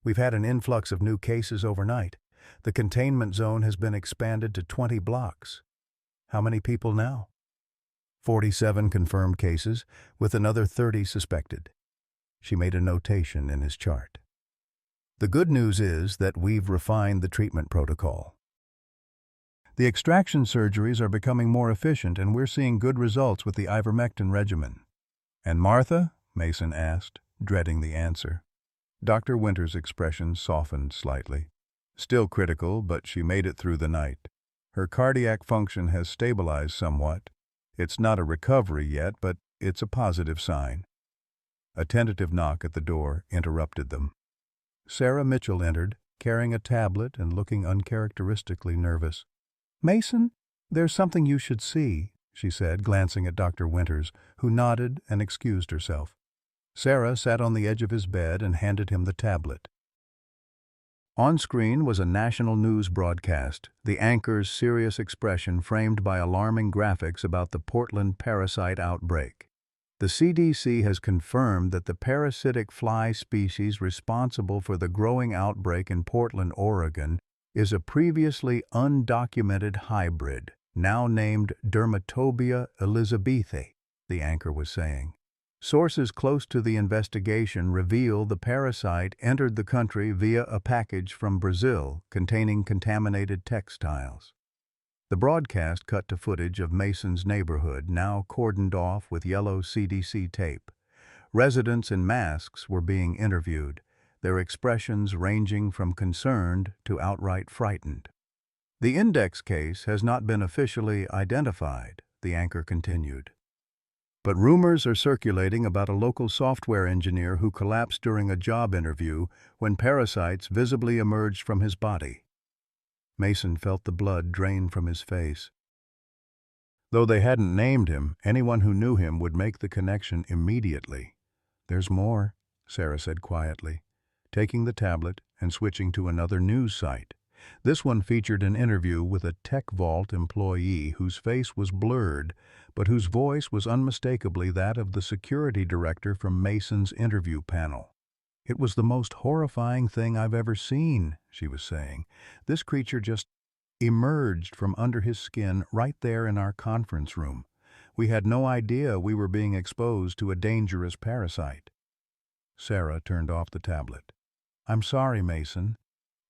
"We've had an influx of new cases overnight. The containment zone has been expanded to 20 blocks. How many people now?" 47 confirmed cases, with another 30 suspected. She made a notation in his chart. "The good news is that we've refined the treatment protocol. The extraction surgeries are becoming more efficient, and we're seeing good results with the ivermectin regimen." "And Martha?" Mason asked, dreading the answer. Dr. Winters' expression softened slightly. "Still critical, but she made it through the night. Her cardiac function has stabilized somewhat. It's not a recovery yet, but it's a positive sign." A tentative knock at the door interrupted them. Sarah Mitchell entered, carrying a tablet and looking uncharacteristically nervous. "Mason, there's something you should see," she said, glancing at Dr. Winters, who nodded and excused herself. Sarah sat on the edge of his bed and handed him the tablet. On screen was a national news broadcast, the anchor's serious expression framed by alarming graphics about the Portland parasite outbreak. The CDC has confirmed that the parasitic fly species responsible for the growing outbreak in Portland, Oregon, is a previously undocumented hybrid, now named Dermatobia elizabethae, the anchor was saying. Sources close to the investigation reveal the parasite entered the country via a package from Brazil containing contaminated textiles. The broadcast cut to footage of Mason's neighborhood, now cordoned off with yellow CDC tape. Residents in masks were being interviewed, their expressions ranging from concerned to outright frightened. "The index case has not been officially identified," the anchor continued. "But rumors are circulating about a local software engineer who collapsed during a job interview when parasites visibly emerged from his body." Mason felt the blood drain from his face. Though they hadn't named him, anyone who knew him would make the connection immediately. "There's more," Sarah said quietly, taking the tablet and switching to another news site. This one featured an interview with a Tech Vault employee whose face was blurred, but whose voice was unmistakably that of the security director from Mason's interview panel. "It was the most horrifying thing I've ever seen," she was saying. "This creature just emerged from under his skin right there in our conference room. We had no idea we were being exposed to a dangerous parasite." Sarah turned off the tablet. "I'm sorry, Mason.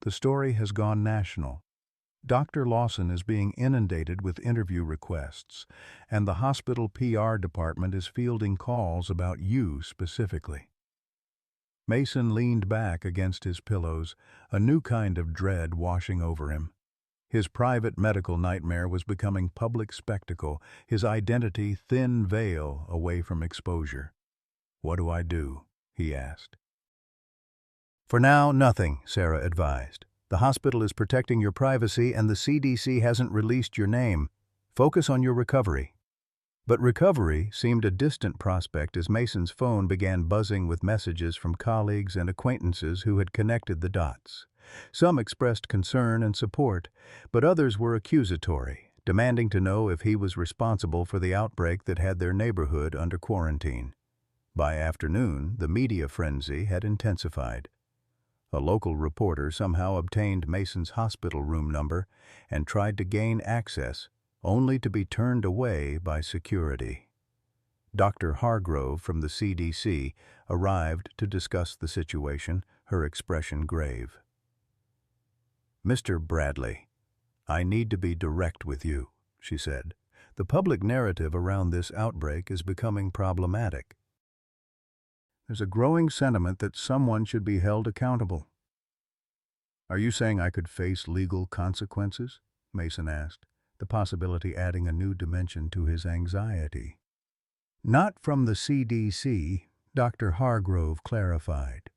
The story has gone national. Dr. Lawson is being inundated with interview requests, and the hospital PR department is fielding calls about you specifically." Mason leaned back against his pillows, a new kind of dread washing over him. His private medical nightmare was becoming public spectacle, his identity thin veil away from exposure. "What do I do?" he asked. "For now, nothing," Sarah advised. "The hospital is protecting your privacy and the CDC hasn't released your name. Focus on your recovery." But recovery seemed a distant prospect as Mason's phone began buzzing with messages from colleagues and acquaintances who had connected the dots. Some expressed concern and support, but others were accusatory, demanding to know if he was responsible for the outbreak that had their neighborhood under quarantine. By afternoon, the media frenzy had intensified. A local reporter somehow obtained Mason's hospital room number and tried to gain access, only to be turned away by security. Dr. Hargrove from the CDC arrived to discuss the situation, her expression grave. "Mr. Bradley, I need to be direct with you," she said. "The public narrative around this outbreak is becoming problematic. There's a growing sentiment that someone should be held accountable." "Are you saying I could face legal consequences?" Mason asked, the possibility adding a new dimension to his anxiety. "Not from the CDC," Dr. Hargrove clarified.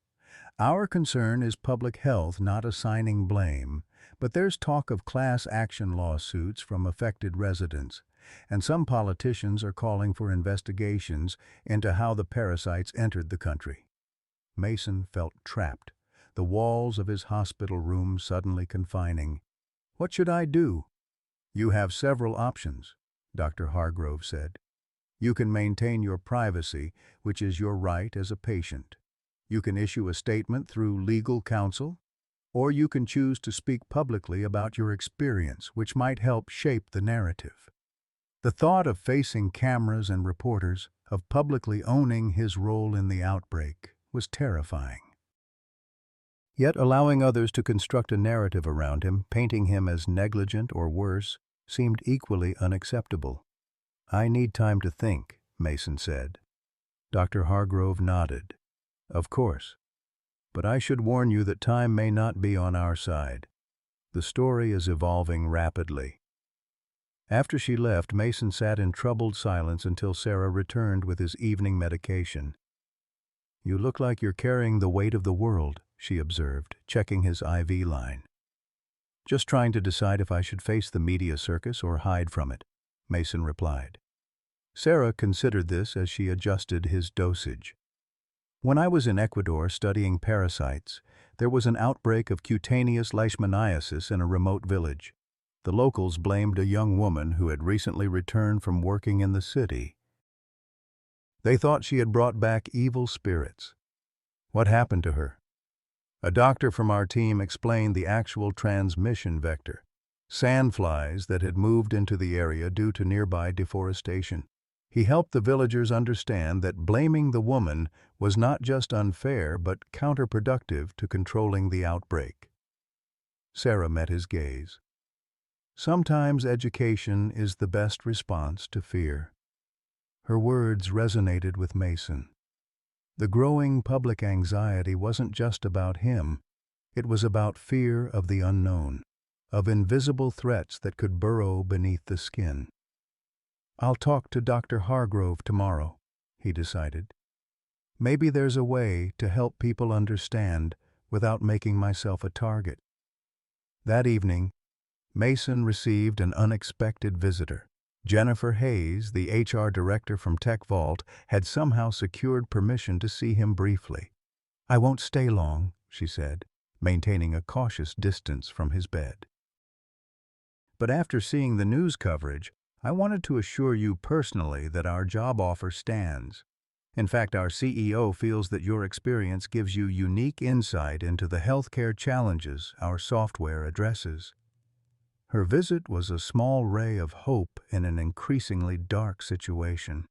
"Our concern is public health, not assigning blame, but there's talk of class action lawsuits from affected residents, and some politicians are calling for investigations into how the parasites entered the country." Mason felt trapped, the walls of his hospital room suddenly confining. "What should I do?" "You have several options," Dr. Hargrove said. "You can maintain your privacy, which is your right as a patient. You can issue a statement through legal counsel, or you can choose to speak publicly about your experience, which might help shape the narrative." The thought of facing cameras and reporters, of publicly owning his role in the outbreak, was terrifying. Yet allowing others to construct a narrative around him, painting him as negligent or worse, seemed equally unacceptable. "I need time to think," Mason said. Dr. Hargrove nodded. "Of course. But I should warn you that time may not be on our side. The story is evolving rapidly." After she left, Mason sat in troubled silence until Sarah returned with his evening medication. "You look like you're carrying the weight of the world," she observed, checking his IV line. "Just trying to decide if I should face the media circus or hide from it," Mason replied. Sarah considered this as she adjusted his dosage. "When I was in Ecuador studying parasites, there was an outbreak of cutaneous leishmaniasis in a remote village. The locals blamed a young woman who had recently returned from working in the city. They thought she had brought back evil spirits. What happened to her? A doctor from our team explained the actual transmission vector, sandflies that had moved into the area due to nearby deforestation. He helped the villagers understand that blaming the woman was not just unfair but counterproductive to controlling the outbreak." Sarah met his gaze. "Sometimes education is the best response to fear." Her words resonated with Mason. The growing public anxiety wasn't just about him. It was about fear of the unknown, of invisible threats that could burrow beneath the skin. "I'll talk to Dr. Hargrove tomorrow," he decided. "Maybe there's a way to help people understand without making myself a target." That evening, Mason received an unexpected visitor. Jennifer Hayes, the HR director from Tech Vault, had somehow secured permission to see him briefly. "I won't stay long," she said, maintaining a cautious distance from his bed. "But after seeing the news coverage, I wanted to assure you personally that our job offer stands." In fact, our CEO feels that your experience gives you unique insight into the healthcare challenges our software addresses. Her visit was a small ray of hope in an increasingly dark situation.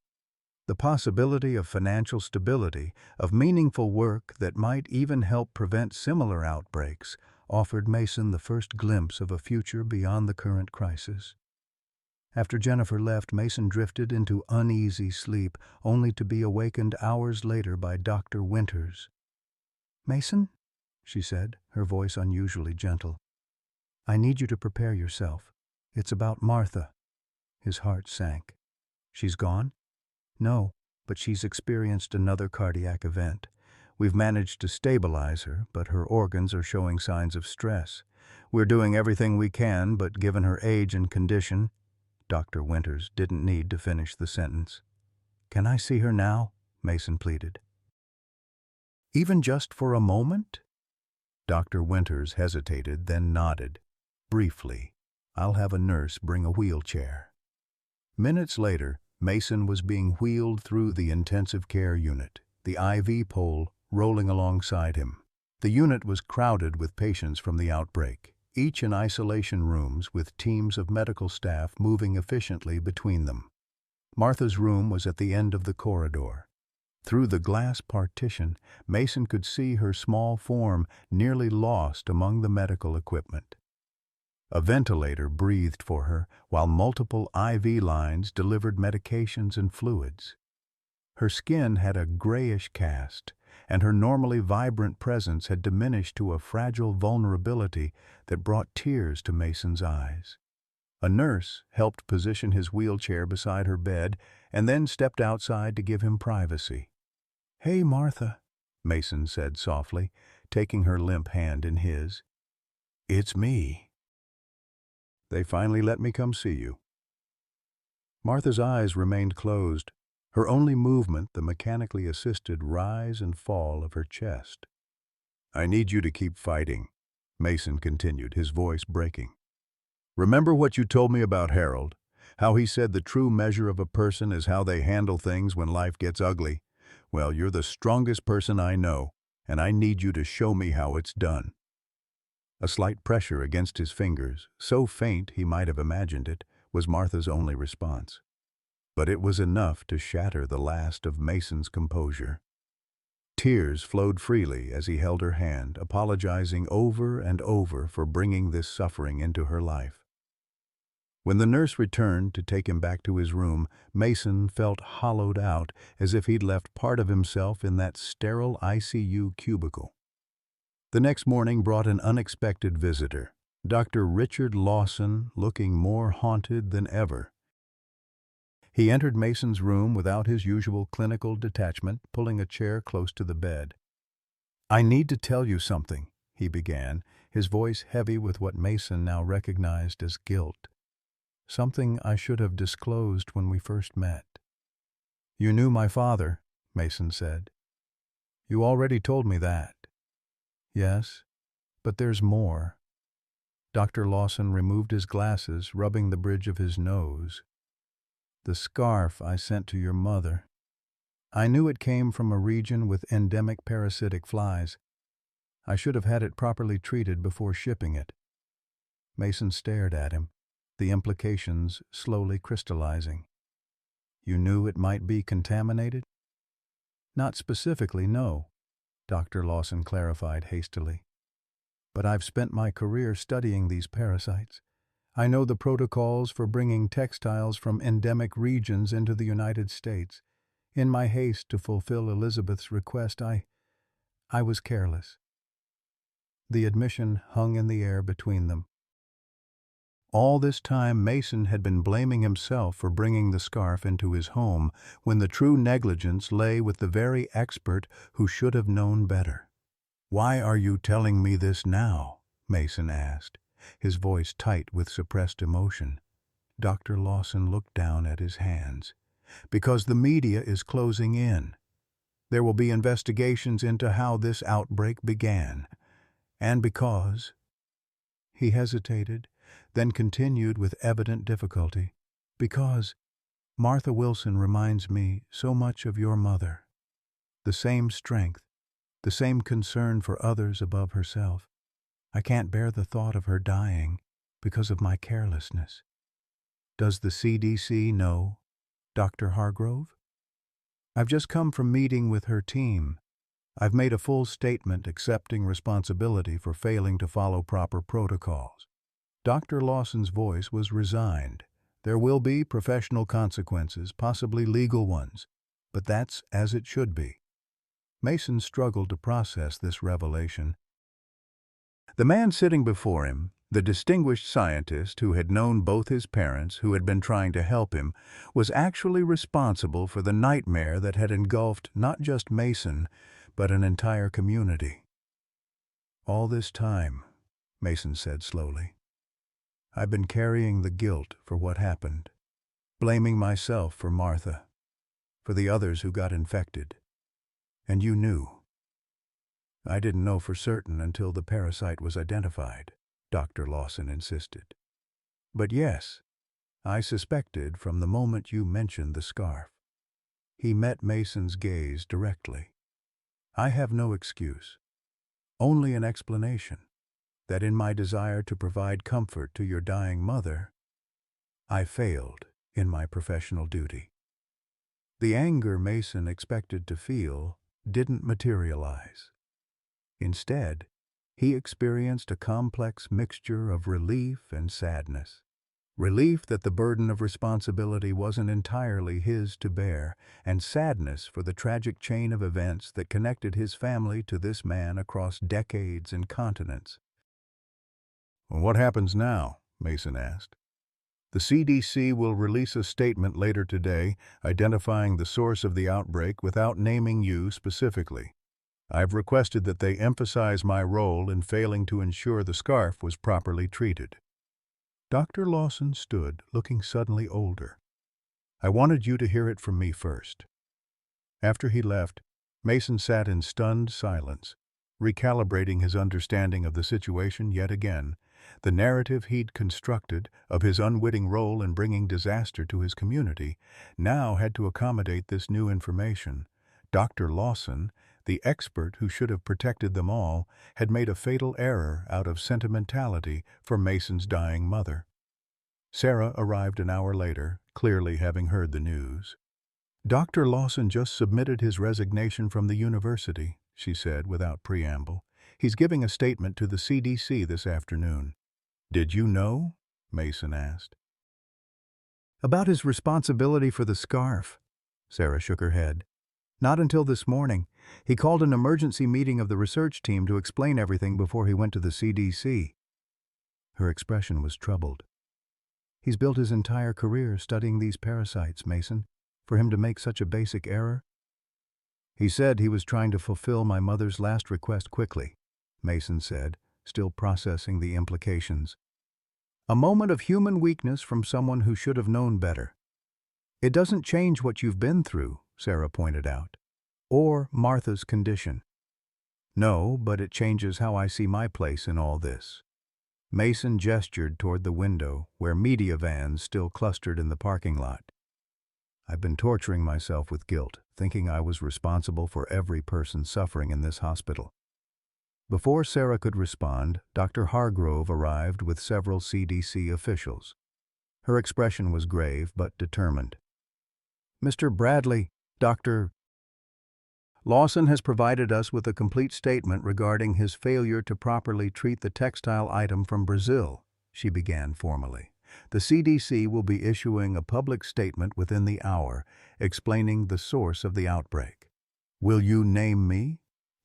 The possibility of financial stability, of meaningful work that might even help prevent similar outbreaks, offered Mason the first glimpse of a future beyond the current crisis. After Jennifer left, Mason drifted into uneasy sleep, only to be awakened hours later by Dr. Winters. "Mason," she said, her voice unusually gentle, "I need you to prepare yourself. It's about Martha." His heart sank. "She's gone?" "No, but she's experienced another cardiac event. We've managed to stabilize her, but her organs are showing signs of stress. We're doing everything we can, but given her age and condition—" Dr. Winters didn't need to finish the sentence. "Can I see her now?" Mason pleaded. "Even just for a moment?" Dr. Winters hesitated, then nodded. Briefly, "I'll have a nurse bring a wheelchair." Minutes later, Mason was being wheeled through the intensive care unit, the IV pole rolling alongside him. The unit was crowded with patients from the outbreak, each in isolation rooms with teams of medical staff moving efficiently between them. Martha's room was at the end of the corridor. Through the glass partition, Mason could see her small form nearly lost among the medical equipment. A ventilator breathed for her, while multiple IV lines delivered medications and fluids. Her skin had a grayish cast, and her normally vibrant presence had diminished to a fragile vulnerability that brought tears to Mason's eyes. A nurse helped position his wheelchair beside her bed and then stepped outside to give him privacy. "Hey, Martha," Mason said softly, taking her limp hand in his. "It's me. They finally let me come see you." Martha's eyes remained closed, her only movement the mechanically assisted rise and fall of her chest. "I need you to keep fighting," Mason continued, his voice breaking. "Remember what you told me about Harold? How he said the true measure of a person is how they handle things when life gets ugly? Well, you're the strongest person I know, and I need you to show me how it's done." A slight pressure against his fingers, so faint he might have imagined it, was Martha's only response. But it was enough to shatter the last of Mason's composure. Tears flowed freely as he held her hand, apologizing over and over for bringing this suffering into her life. When the nurse returned to take him back to his room, Mason felt hollowed out, as if he'd left part of himself in that sterile ICU cubicle. The next morning brought an unexpected visitor, Dr. Richard Lawson, looking more haunted than ever. He entered Mason's room without his usual clinical detachment, pulling a chair close to the bed. "I need to tell you something," he began, his voice heavy with what Mason now recognized as guilt. "Something I should have disclosed when we first met." "You knew my father," Mason said. "You already told me that." "Yes, but there's more." Dr. Lawson removed his glasses, rubbing the bridge of his nose. "The scarf I sent to your mother. I knew it came from a region with endemic parasitic flies. I should have had it properly treated before shipping it." Mason stared at him, the implications slowly crystallizing. "You knew it might be contaminated?" "Not specifically, no," Dr. Lawson clarified hastily. "But I've spent my career studying these parasites. I know the protocols for bringing textiles from endemic regions into the United States. In my haste to fulfill Elizabeth's request, I was careless." The admission hung in the air between them. All this time Mason had been blaming himself for bringing the scarf into his home, when the true negligence lay with the very expert who should have known better. "Why are you telling me this now?" Mason asked, his voice tight with suppressed emotion. Dr. Lawson looked down at his hands. "Because the media is closing in. There will be investigations into how this outbreak began. And because—" He hesitated, then continued with evident difficulty, "because Martha Wilson reminds me so much of your mother." the same strength, the same concern for others above herself. I can't bear the thought of her dying because of my carelessness. Does the CDC know Dr. Hargrove? I've just come from meeting with her team. I've made a full statement accepting responsibility for failing to follow proper protocols. Dr. Lawson's voice was resigned. There will be professional consequences, possibly legal ones, but that's as it should be. Mason struggled to process this revelation. The man sitting before him, the distinguished scientist who had known both his parents, who had been trying to help him, was actually responsible for the nightmare that had engulfed not just Mason, but an entire community. All this time, Mason said slowly, I've been carrying the guilt for what happened, blaming myself for Martha, for the others who got infected. And you knew. I didn't know for certain until the parasite was identified, Dr. Lawson insisted. But yes, I suspected from the moment you mentioned the scarf. He met Mason's gaze directly. I have no excuse, only an explanation, that in my desire to provide comfort to your dying mother, I failed in my professional duty. The anger Mason expected to feel didn't materialize. Instead, he experienced a complex mixture of relief and sadness. Relief that the burden of responsibility wasn't entirely his to bear, and sadness for the tragic chain of events that connected his family to this man across decades and continents. What happens now? Mason asked. The CDC will release a statement later today identifying the source of the outbreak without naming you specifically. I've requested that they emphasize my role in failing to ensure the scarf was properly treated. Dr. Lawson stood, looking suddenly older. I wanted you to hear it from me first. After he left, Mason sat in stunned silence, recalibrating his understanding of the situation yet again. The narrative he'd constructed of his unwitting role in bringing disaster to his community now had to accommodate this new information. Dr. Lawson, the expert who should have protected them all, had made a fatal error out of sentimentality for Mason's dying mother. Sarah arrived an hour later, clearly having heard the news. Dr. Lawson just submitted his resignation from the university, she said without preamble. He's giving a statement to the CDC this afternoon. Did you know? Mason asked. About his responsibility for the scarf. Sarah shook her head. Not until this morning. He called an emergency meeting of the research team to explain everything before he went to the CDC. Her expression was troubled. He's built his entire career studying these parasites, Mason. For him to make such a basic error? He said he was trying to fulfill my mother's last request quickly, Mason said, still processing the implications. A moment of human weakness from someone who should have known better. It doesn't change what you've been through, Sarah pointed out, or Martha's condition. No, but it changes how I see my place in all this. Mason gestured toward the window, where media vans still clustered in the parking lot. I've been torturing myself with guilt, thinking I was responsible for every person suffering in this hospital. Before Sarah could respond, Dr. Hargrove arrived with several CDC officials. Her expression was grave but determined. Mr. Bradley, Dr. Lawson has provided us with a complete statement regarding his failure to properly treat the textile item from Brazil, she began formally. The CDC will be issuing a public statement within the hour, explaining the source of the outbreak. Will you name me?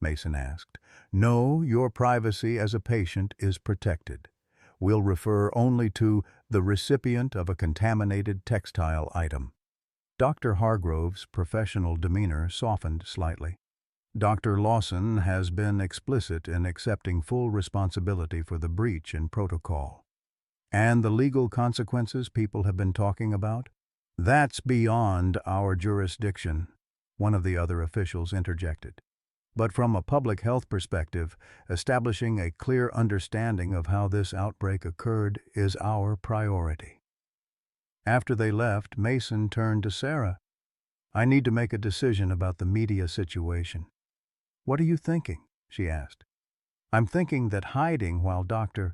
Mason asked. No, your privacy as a patient is protected. We'll refer only to the recipient of a contaminated textile item. Dr. Hargrove's professional demeanor softened slightly. Dr. Lawson has been explicit in accepting full responsibility for the breach in protocol. And the legal consequences people have been talking about? That's beyond our jurisdiction, one of the other officials interjected. But from a public health perspective, establishing a clear understanding of how this outbreak occurred is our priority. After they left, Mason turned to Sarah. I need to make a decision about the media situation. What are you thinking? She asked. I'm thinking that hiding while Dr.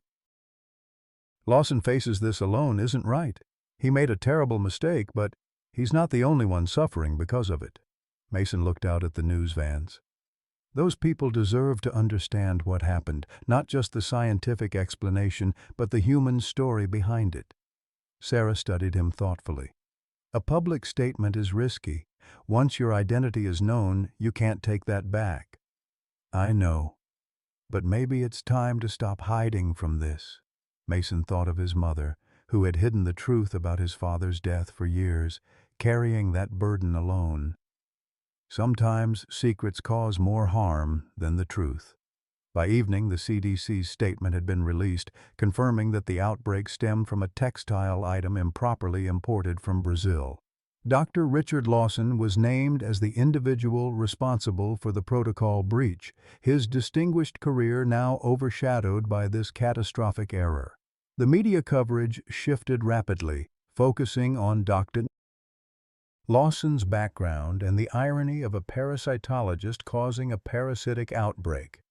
Lawson faces this alone isn't right. He made a terrible mistake, but he's not the only one suffering because of it. Mason looked out at the news vans. Those people deserve to understand what happened, not just the scientific explanation, but the human story behind it. Sarah studied him thoughtfully. A public statement is risky. Once your identity is known, you can't take that back. I know. But maybe it's time to stop hiding from this. Mason thought of his mother, who had hidden the truth about his father's death for years, carrying that burden alone. Sometimes secrets cause more harm than the truth. By evening, the CDC's statement had been released, confirming that the outbreak stemmed from a textile item improperly imported from Brazil. Dr. Richard Lawson was named as the individual responsible for the protocol breach, his distinguished career now overshadowed by this catastrophic error. The media coverage shifted rapidly, focusing on Dr. Lawson's background and the irony of a parasitologist causing a parasitic outbreak.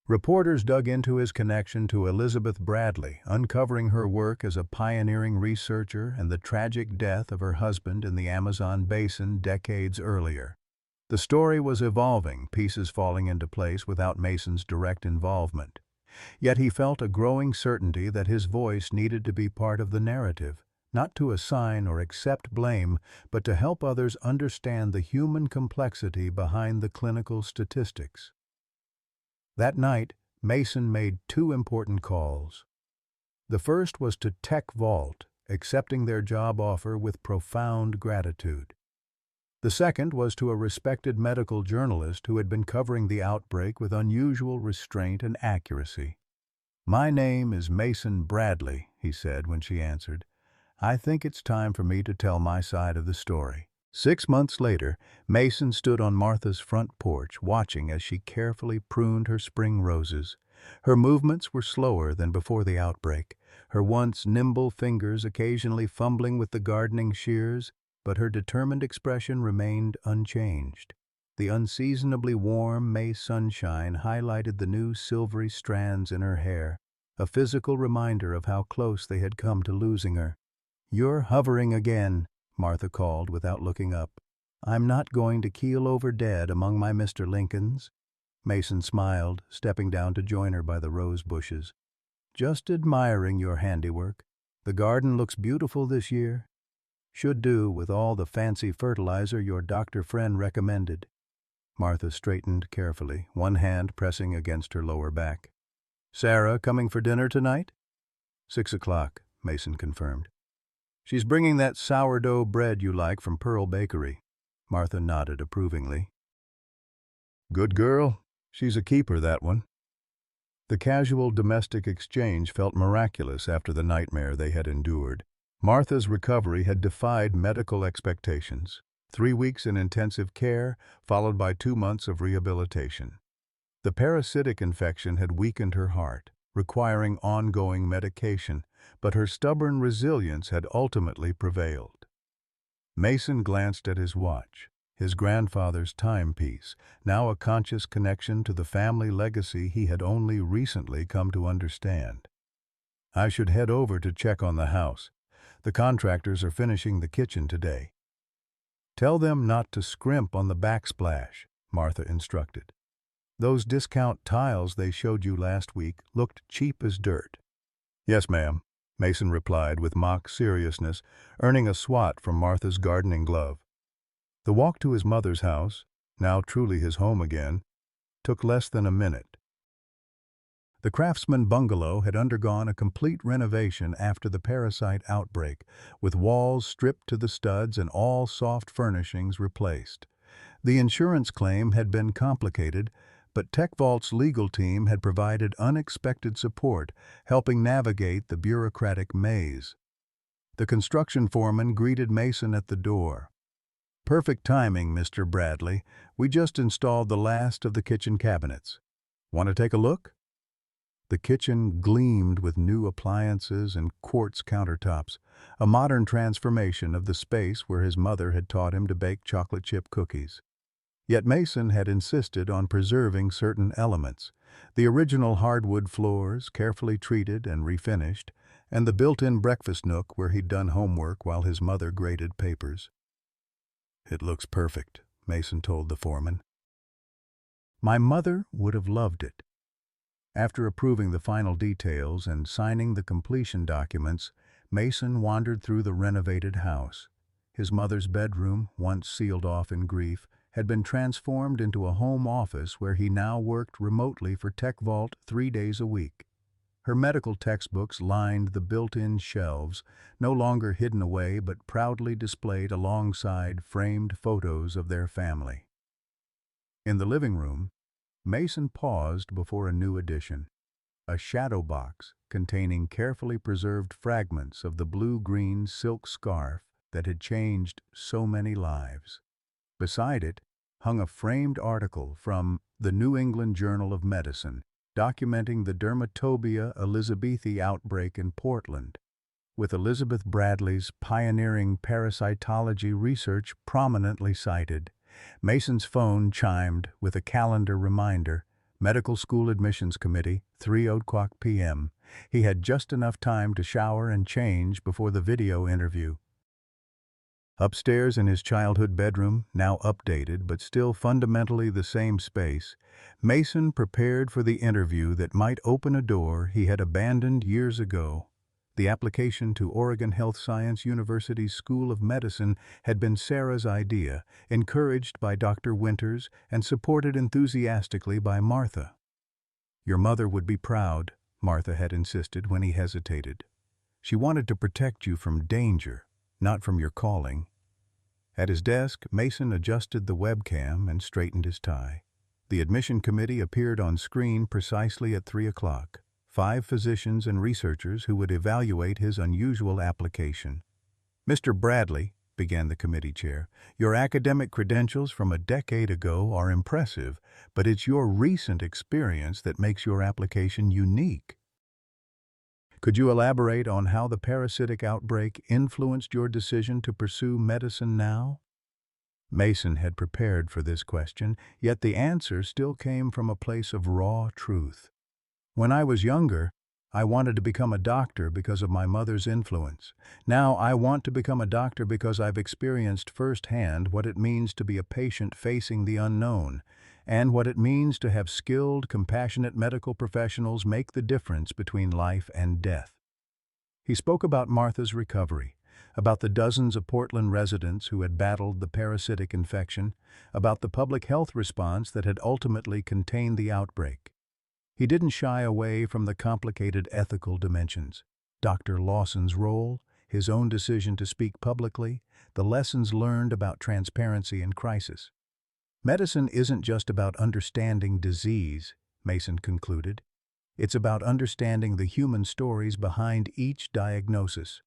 Reporters dug into his connection to Elizabeth Bradley, uncovering her work as a pioneering researcher and the tragic death of her husband in the Amazon basin decades earlier. The story was evolving, pieces falling into place without Mason's direct involvement. Yet he felt a growing certainty that his voice needed to be part of the narrative, not to assign or accept blame, but to help others understand the human complexity behind the clinical statistics. That night, Mason made two important calls. The first was to Tech Vault, accepting their job offer with profound gratitude. The second was to a respected medical journalist who had been covering the outbreak with unusual restraint and accuracy. "My name is Mason Bradley," he said when she answered. "I think it's time for me to tell my side of the story." 6 months later, Mason stood on Martha's front porch, watching as she carefully pruned her spring roses. Her movements were slower than before the outbreak, her once nimble fingers occasionally fumbling with the gardening shears, but her determined expression remained unchanged. The unseasonably warm May sunshine highlighted the new silvery strands in her hair, a physical reminder of how close they had come to losing her. "You're hovering again," Martha called without looking up. "I'm not going to keel over dead among my Mr. Lincolns." Mason smiled, stepping down to join her by the rose bushes. "Just admiring your handiwork. The garden looks beautiful this year. Should do with all the fancy fertilizer your doctor friend recommended." Martha straightened carefully, one hand pressing against her lower back. "Sarah coming for dinner tonight?" 6 o'clock, Mason confirmed. "She's bringing that sourdough bread you like from Pearl Bakery." Martha nodded approvingly. "Good girl. She's a keeper, that one." The casual domestic exchange felt miraculous after the nightmare they had endured. Martha's recovery had defied medical expectations. 3 weeks in intensive care, followed by 2 months of rehabilitation. The parasitic infection had weakened her heart, requiring ongoing medication, but her stubborn resilience had ultimately prevailed. Mason glanced at his watch, his grandfather's timepiece, now a conscious connection to the family legacy he had only recently come to understand. "I should head over to check on the house. The contractors are finishing the kitchen today." "Tell them not to scrimp on the backsplash," Martha instructed. "Those discount tiles they showed you last week looked cheap as dirt." "Yes, ma'am," Mason replied with mock seriousness, earning a swat from Martha's gardening glove. The walk to his mother's house, now truly his home again, took less than a minute. The Craftsman bungalow had undergone a complete renovation after the parasite outbreak, with walls stripped to the studs and all soft furnishings replaced. The insurance claim had been complicated, but TechVault's legal team had provided unexpected support, helping navigate the bureaucratic maze. The construction foreman greeted Mason at the door. "Perfect timing, Mr. Bradley. We just installed the last of the kitchen cabinets. Want to take a look?" The kitchen gleamed with new appliances and quartz countertops, a modern transformation of the space where his mother had taught him to bake chocolate chip cookies. Yet Mason had insisted on preserving certain elements: the original hardwood floors, carefully treated and refinished, and the built-in breakfast nook where he'd done homework while his mother graded papers. "It looks perfect," Mason told the foreman. "My mother would have loved it." After approving the final details and signing the completion documents, Mason wandered through the renovated house. His mother's bedroom, once sealed off in grief, had been transformed into a home office where he now worked remotely for Tech Vault 3 days a week. Her medical textbooks lined the built-in shelves, no longer hidden away but proudly displayed alongside framed photos of their family. In the living room, Mason paused before a new addition: a shadow box containing carefully preserved fragments of the blue-green silk scarf that had changed so many lives. Beside it hung a framed article from the New England Journal of Medicine, documenting the Dermatobia elizabethae outbreak in Portland, with Elizabeth Bradley's pioneering parasitology research prominently cited. Mason's phone chimed with a calendar reminder: Medical School Admissions Committee, 3:00 p.m. He had just enough time to shower and change before the video interview. Upstairs in his childhood bedroom, now updated but still fundamentally the same space, Mason prepared for the interview that might open a door he had abandoned years ago. The application to Oregon Health Science University's School of Medicine had been Sarah's idea, encouraged by Dr. Winters and supported enthusiastically by Martha. "Your mother would be proud," Martha had insisted when he hesitated. "She wanted to protect you from danger, not from your calling." At his desk, Mason adjusted the webcam and straightened his tie. The admission committee appeared on screen precisely at 3:00. 5 physicians and researchers who would evaluate his unusual application. "Mr. Bradley," began the committee chair, "your academic credentials from a decade ago are impressive, but it's your recent experience that makes your application unique. Could you elaborate on how the parasitic outbreak influenced your decision to pursue medicine now?" Mason had prepared for this question, yet the answer still came from a place of raw truth. "When I was younger, I wanted to become a doctor because of my mother's influence. Now I want to become a doctor because I've experienced firsthand what it means to be a patient facing the unknown, and what it means to have skilled, compassionate medical professionals make the difference between life and death." He spoke about Martha's recovery, about the dozens of Portland residents who had battled the parasitic infection, about the public health response that had ultimately contained the outbreak. He didn't shy away from the complicated ethical dimensions: Dr. Lawson's role, his own decision to speak publicly, the lessons learned about transparency in crisis. "Medicine isn't just about understanding disease," Mason concluded. "It's about understanding the human stories behind each diagnosis.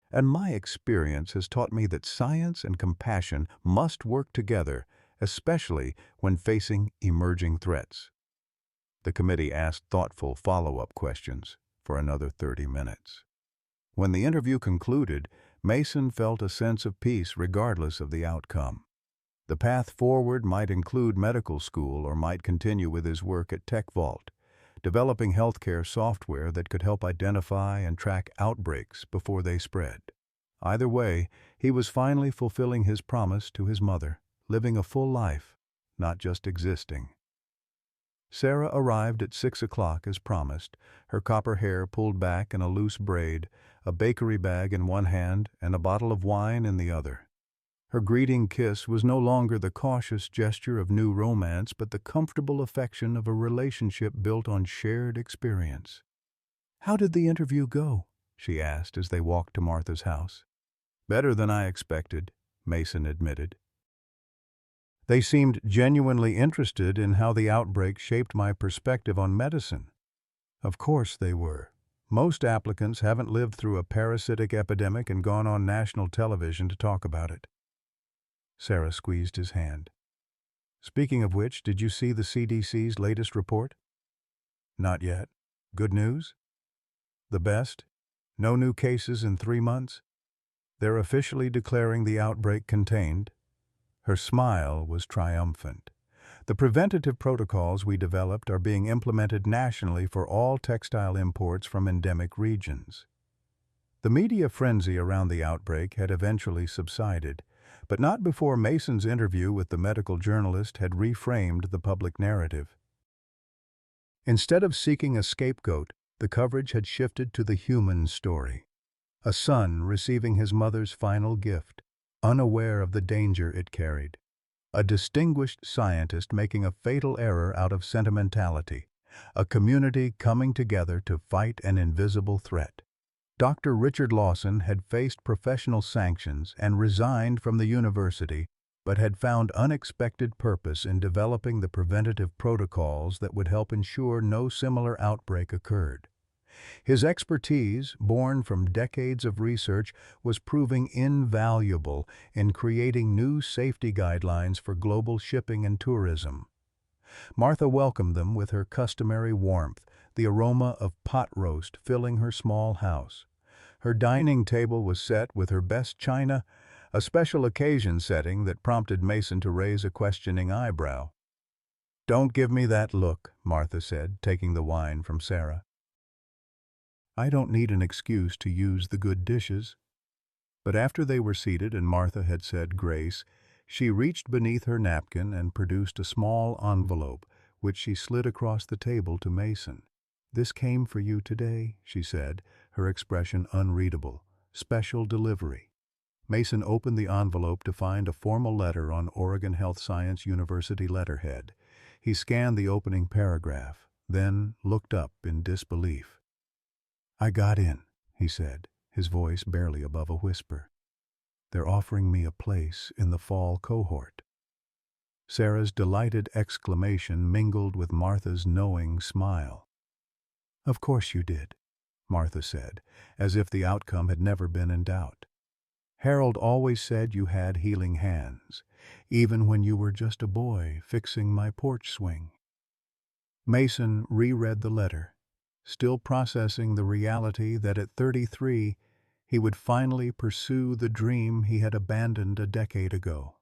And my experience has taught me that science and compassion must work together, especially when facing emerging threats." The committee asked thoughtful follow-up questions for another 30 minutes. When the interview concluded, Mason felt a sense of peace regardless of the outcome. The path forward might include medical school or might continue with his work at Tech Vault, developing healthcare software that could help identify and track outbreaks before they spread. Either way, he was finally fulfilling his promise to his mother, living a full life, not just existing. Sarah arrived at 6:00 as promised, her copper hair pulled back in a loose braid, a bakery bag in one hand and a bottle of wine in the other. Her greeting kiss was no longer the cautious gesture of new romance, but the comfortable affection of a relationship built on shared experience. "How did the interview go?" she asked as they walked to Martha's house. "Better than I expected," Mason admitted. "They seemed genuinely interested in how the outbreak shaped my perspective on medicine." "Of course they were. Most applicants haven't lived through a parasitic epidemic and gone on national television to talk about it." Sarah squeezed his hand. "Speaking of which, did you see the CDC's latest report?" Not yet. Good news? The best? No new cases in 3 months? They're officially declaring the outbreak contained. Her smile was triumphant. The preventative protocols we developed are being implemented nationally for all textile imports from endemic regions. The media frenzy around the outbreak had eventually subsided, but not before Mason's interview with the medical journalist had reframed the public narrative. Instead of seeking a scapegoat, the coverage had shifted to the human story. A son receiving his mother's final gift, unaware of the danger it carried. A distinguished scientist making a fatal error out of sentimentality. A community coming together to fight an invisible threat. Dr. Richard Lawson had faced professional sanctions and resigned from the university, but had found unexpected purpose in developing the preventative protocols that would help ensure no similar outbreak occurred. His expertise, born from decades of research, was proving invaluable in creating new safety guidelines for global shipping and tourism. Martha welcomed them with her customary warmth, the aroma of pot roast filling her small house. Her dining table was set with her best china, a special occasion setting that prompted Mason to raise a questioning eyebrow. "Don't give me that look," Martha said, taking the wine from Sarah. "I don't need an excuse to use the good dishes." But after they were seated and Martha had said grace, she reached beneath her napkin and produced a small envelope, which she slid across the table to Mason. "This came for you today," she said, her expression unreadable. "Special delivery." Mason opened the envelope to find a formal letter on Oregon Health Science University letterhead. He scanned the opening paragraph, then looked up in disbelief. "I got in," he said, his voice barely above a whisper. "They're offering me a place in the fall cohort." Sarah's delighted exclamation mingled with Martha's knowing smile. "Of course you did," Martha said, as if the outcome had never been in doubt. "Harold always said you had healing hands, even when you were just a boy fixing my porch swing." Mason reread the letter, still processing the reality that at 33 he would finally pursue the dream he had abandoned a decade ago.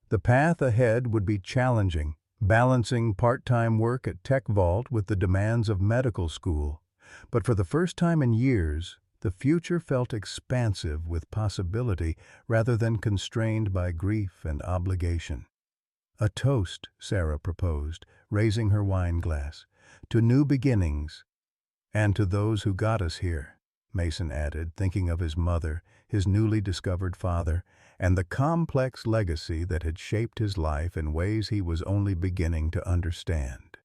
The path ahead would be challenging, balancing part-time work at Tech Vault with the demands of medical school. But for the first time in years, the future felt expansive with possibility rather than constrained by grief and obligation. "A toast," Sarah proposed, raising her wine glass, "to new beginnings." "And to those who got us here," Mason added, thinking of his mother, his newly discovered father, and the complex legacy that had shaped his life in ways he was only beginning to understand.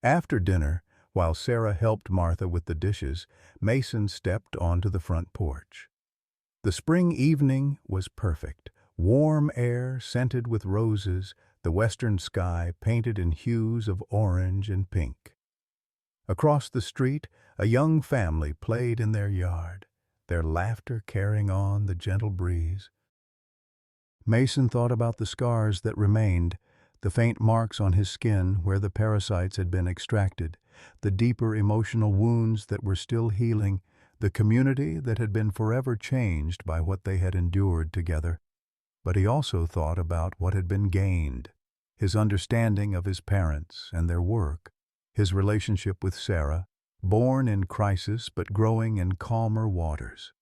After dinner, while Sarah helped Martha with the dishes, Mason stepped onto the front porch. The spring evening was perfect. Warm air scented with roses, the western sky painted in hues of orange and pink. Across the street, a young family played in their yard, their laughter carrying on the gentle breeze. Mason thought about the scars that remained, the faint marks on his skin where the parasites had been extracted, the deeper emotional wounds that were still healing, the community that had been forever changed by what they had endured together. But he also thought about what had been gained, his understanding of his parents and their work, his relationship with Sarah, born in crisis but growing in calmer waters,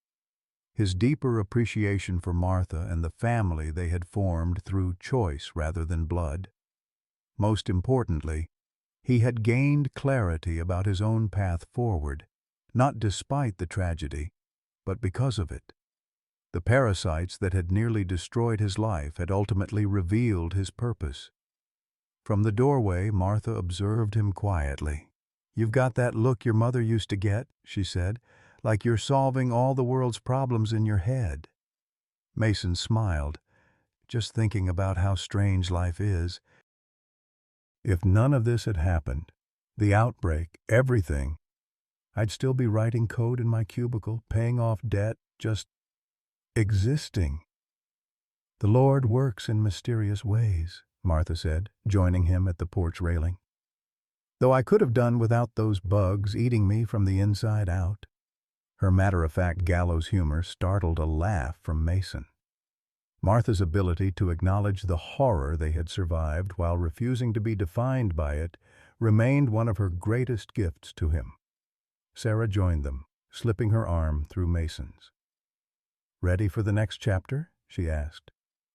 his deeper appreciation for Martha and the family they had formed through choice rather than blood. Most importantly, he had gained clarity about his own path forward, not despite the tragedy, but because of it. The parasites that had nearly destroyed his life had ultimately revealed his purpose. From the doorway, Martha observed him quietly. "You've got that look your mother used to get," she said, "like you're solving all the world's problems in your head." Mason smiled, just thinking about how strange life is. If none of this had happened, the outbreak, everything, I'd still be writing code in my cubicle, paying off debt, just existing. "The Lord works in mysterious ways," Martha said, joining him at the porch railing. though I could have done without those bugs eating me from the inside out. Her matter-of-fact gallows humor startled a laugh from Mason. Martha's ability to acknowledge the horror they had survived while refusing to be defined by it remained one of her greatest gifts to him. Sarah joined them, slipping her arm through Mason's. "Ready for the next chapter?" she asked.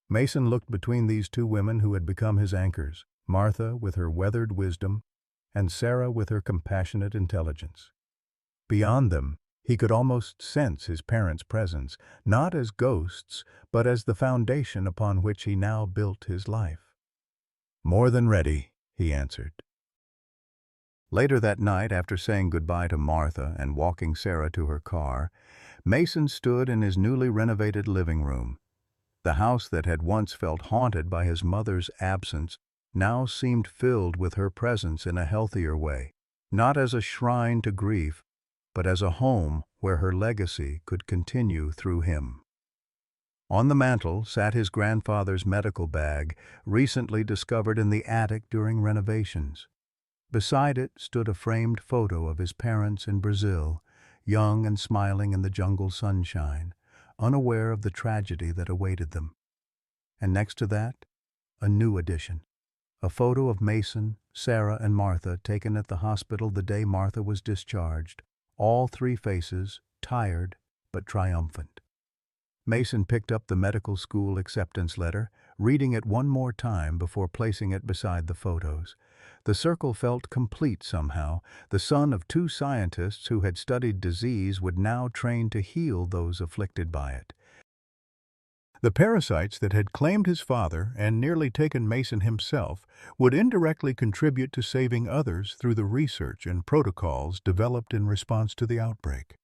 Mason looked between these two women who had become his anchors, Martha with her weathered wisdom, and Sarah with her compassionate intelligence. Beyond them, he could almost sense his parents' presence, not as ghosts, but as the foundation upon which he now built his life. "More than ready," he answered. Later that night, after saying goodbye to Martha and walking Sarah to her car, Mason stood in his newly renovated living room. The house that had once felt haunted by his mother's absence now seemed filled with her presence in a healthier way, not as a shrine to grief, but as a home where her legacy could continue through him. On the mantel sat his grandfather's medical bag, recently discovered in the attic during renovations. Beside it stood a framed photo of his parents in Brazil, young and smiling in the jungle sunshine, unaware of the tragedy that awaited them. And next to that, a new addition, a photo of Mason, Sarah, and Martha taken at the hospital the day Martha was discharged, all three faces tired but triumphant. Mason picked up the medical school acceptance letter, reading it one more time before placing it beside the photos. The circle felt complete somehow. The son of two scientists who had studied disease would now train to heal those afflicted by it. The parasites that had claimed his father and nearly taken Mason himself would indirectly contribute to saving others through the research and protocols developed in response to the outbreak.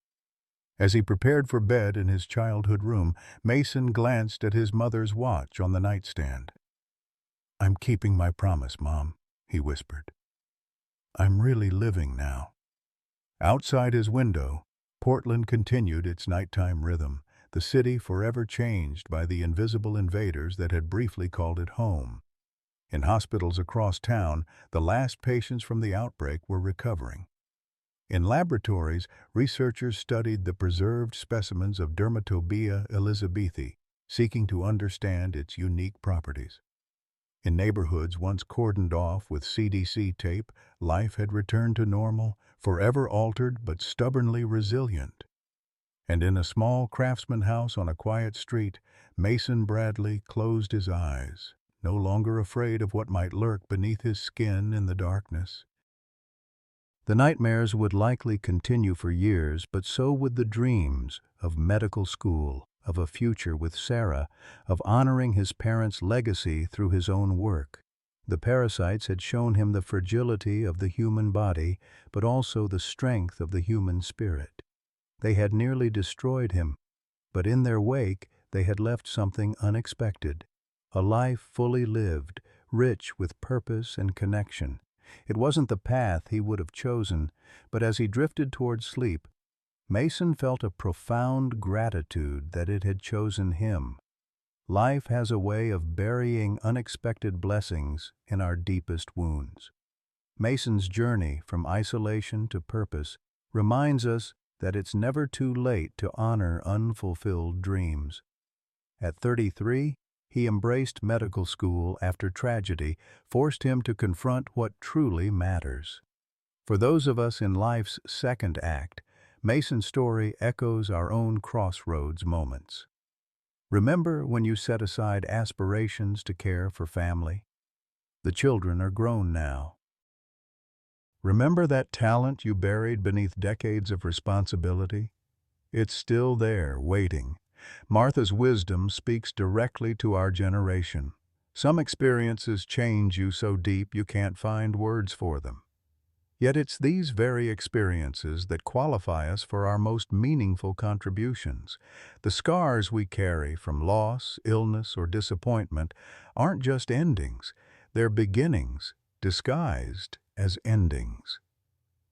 As he prepared for bed in his childhood room, Mason glanced at his mother's watch on the nightstand. "I'm keeping my promise, Mom," he whispered. "I'm really living now." Outside his window, Portland continued its nighttime rhythm, the city forever changed by the invisible invaders that had briefly called it home. In hospitals across town, the last patients from the outbreak were recovering. In laboratories, researchers studied the preserved specimens of Dermatobia elizabethae, seeking to understand its unique properties. In neighborhoods once cordoned off with CDC tape, life had returned to normal, forever altered but stubbornly resilient. And in a small craftsman house on a quiet street, Mason Bradley closed his eyes, no longer afraid of what might lurk beneath his skin in the darkness. The nightmares would likely continue for years, but so would the dreams of medical school, of a future with Sarah, of honoring his parents' legacy through his own work. The parasites had shown him the fragility of the human body, but also the strength of the human spirit. They had nearly destroyed him, but in their wake they had left something unexpected, a life fully lived, rich with purpose and connection. It wasn't the path he would have chosen, but as he drifted toward sleep, Mason felt a profound gratitude that it had chosen him. Life has a way of burying unexpected blessings in our deepest wounds. Mason's journey from isolation to purpose reminds us that it's never too late to honor unfulfilled dreams. At 33, he embraced medical school after tragedy forced him to confront what truly matters. For those of us in life's second act, Mason's story echoes our own crossroads moments. Remember when you set aside aspirations to care for family? The children are grown now. Remember that talent you buried beneath decades of responsibility? It's still there, waiting. Martha's wisdom speaks directly to our generation. Some experiences change you so deep you can't find words for them. Yet it's these very experiences that qualify us for our most meaningful contributions. The scars we carry from loss, illness, or disappointment aren't just endings. They're beginnings, disguised as endings.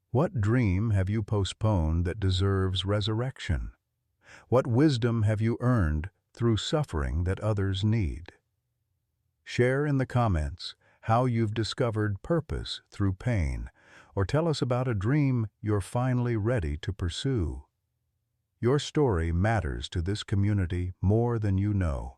What dream have you postponed that deserves resurrection? What wisdom have you earned through suffering that others need? Share in the comments how you've discovered purpose through pain, or tell us about a dream you're finally ready to pursue. Your story matters to this community more than you know.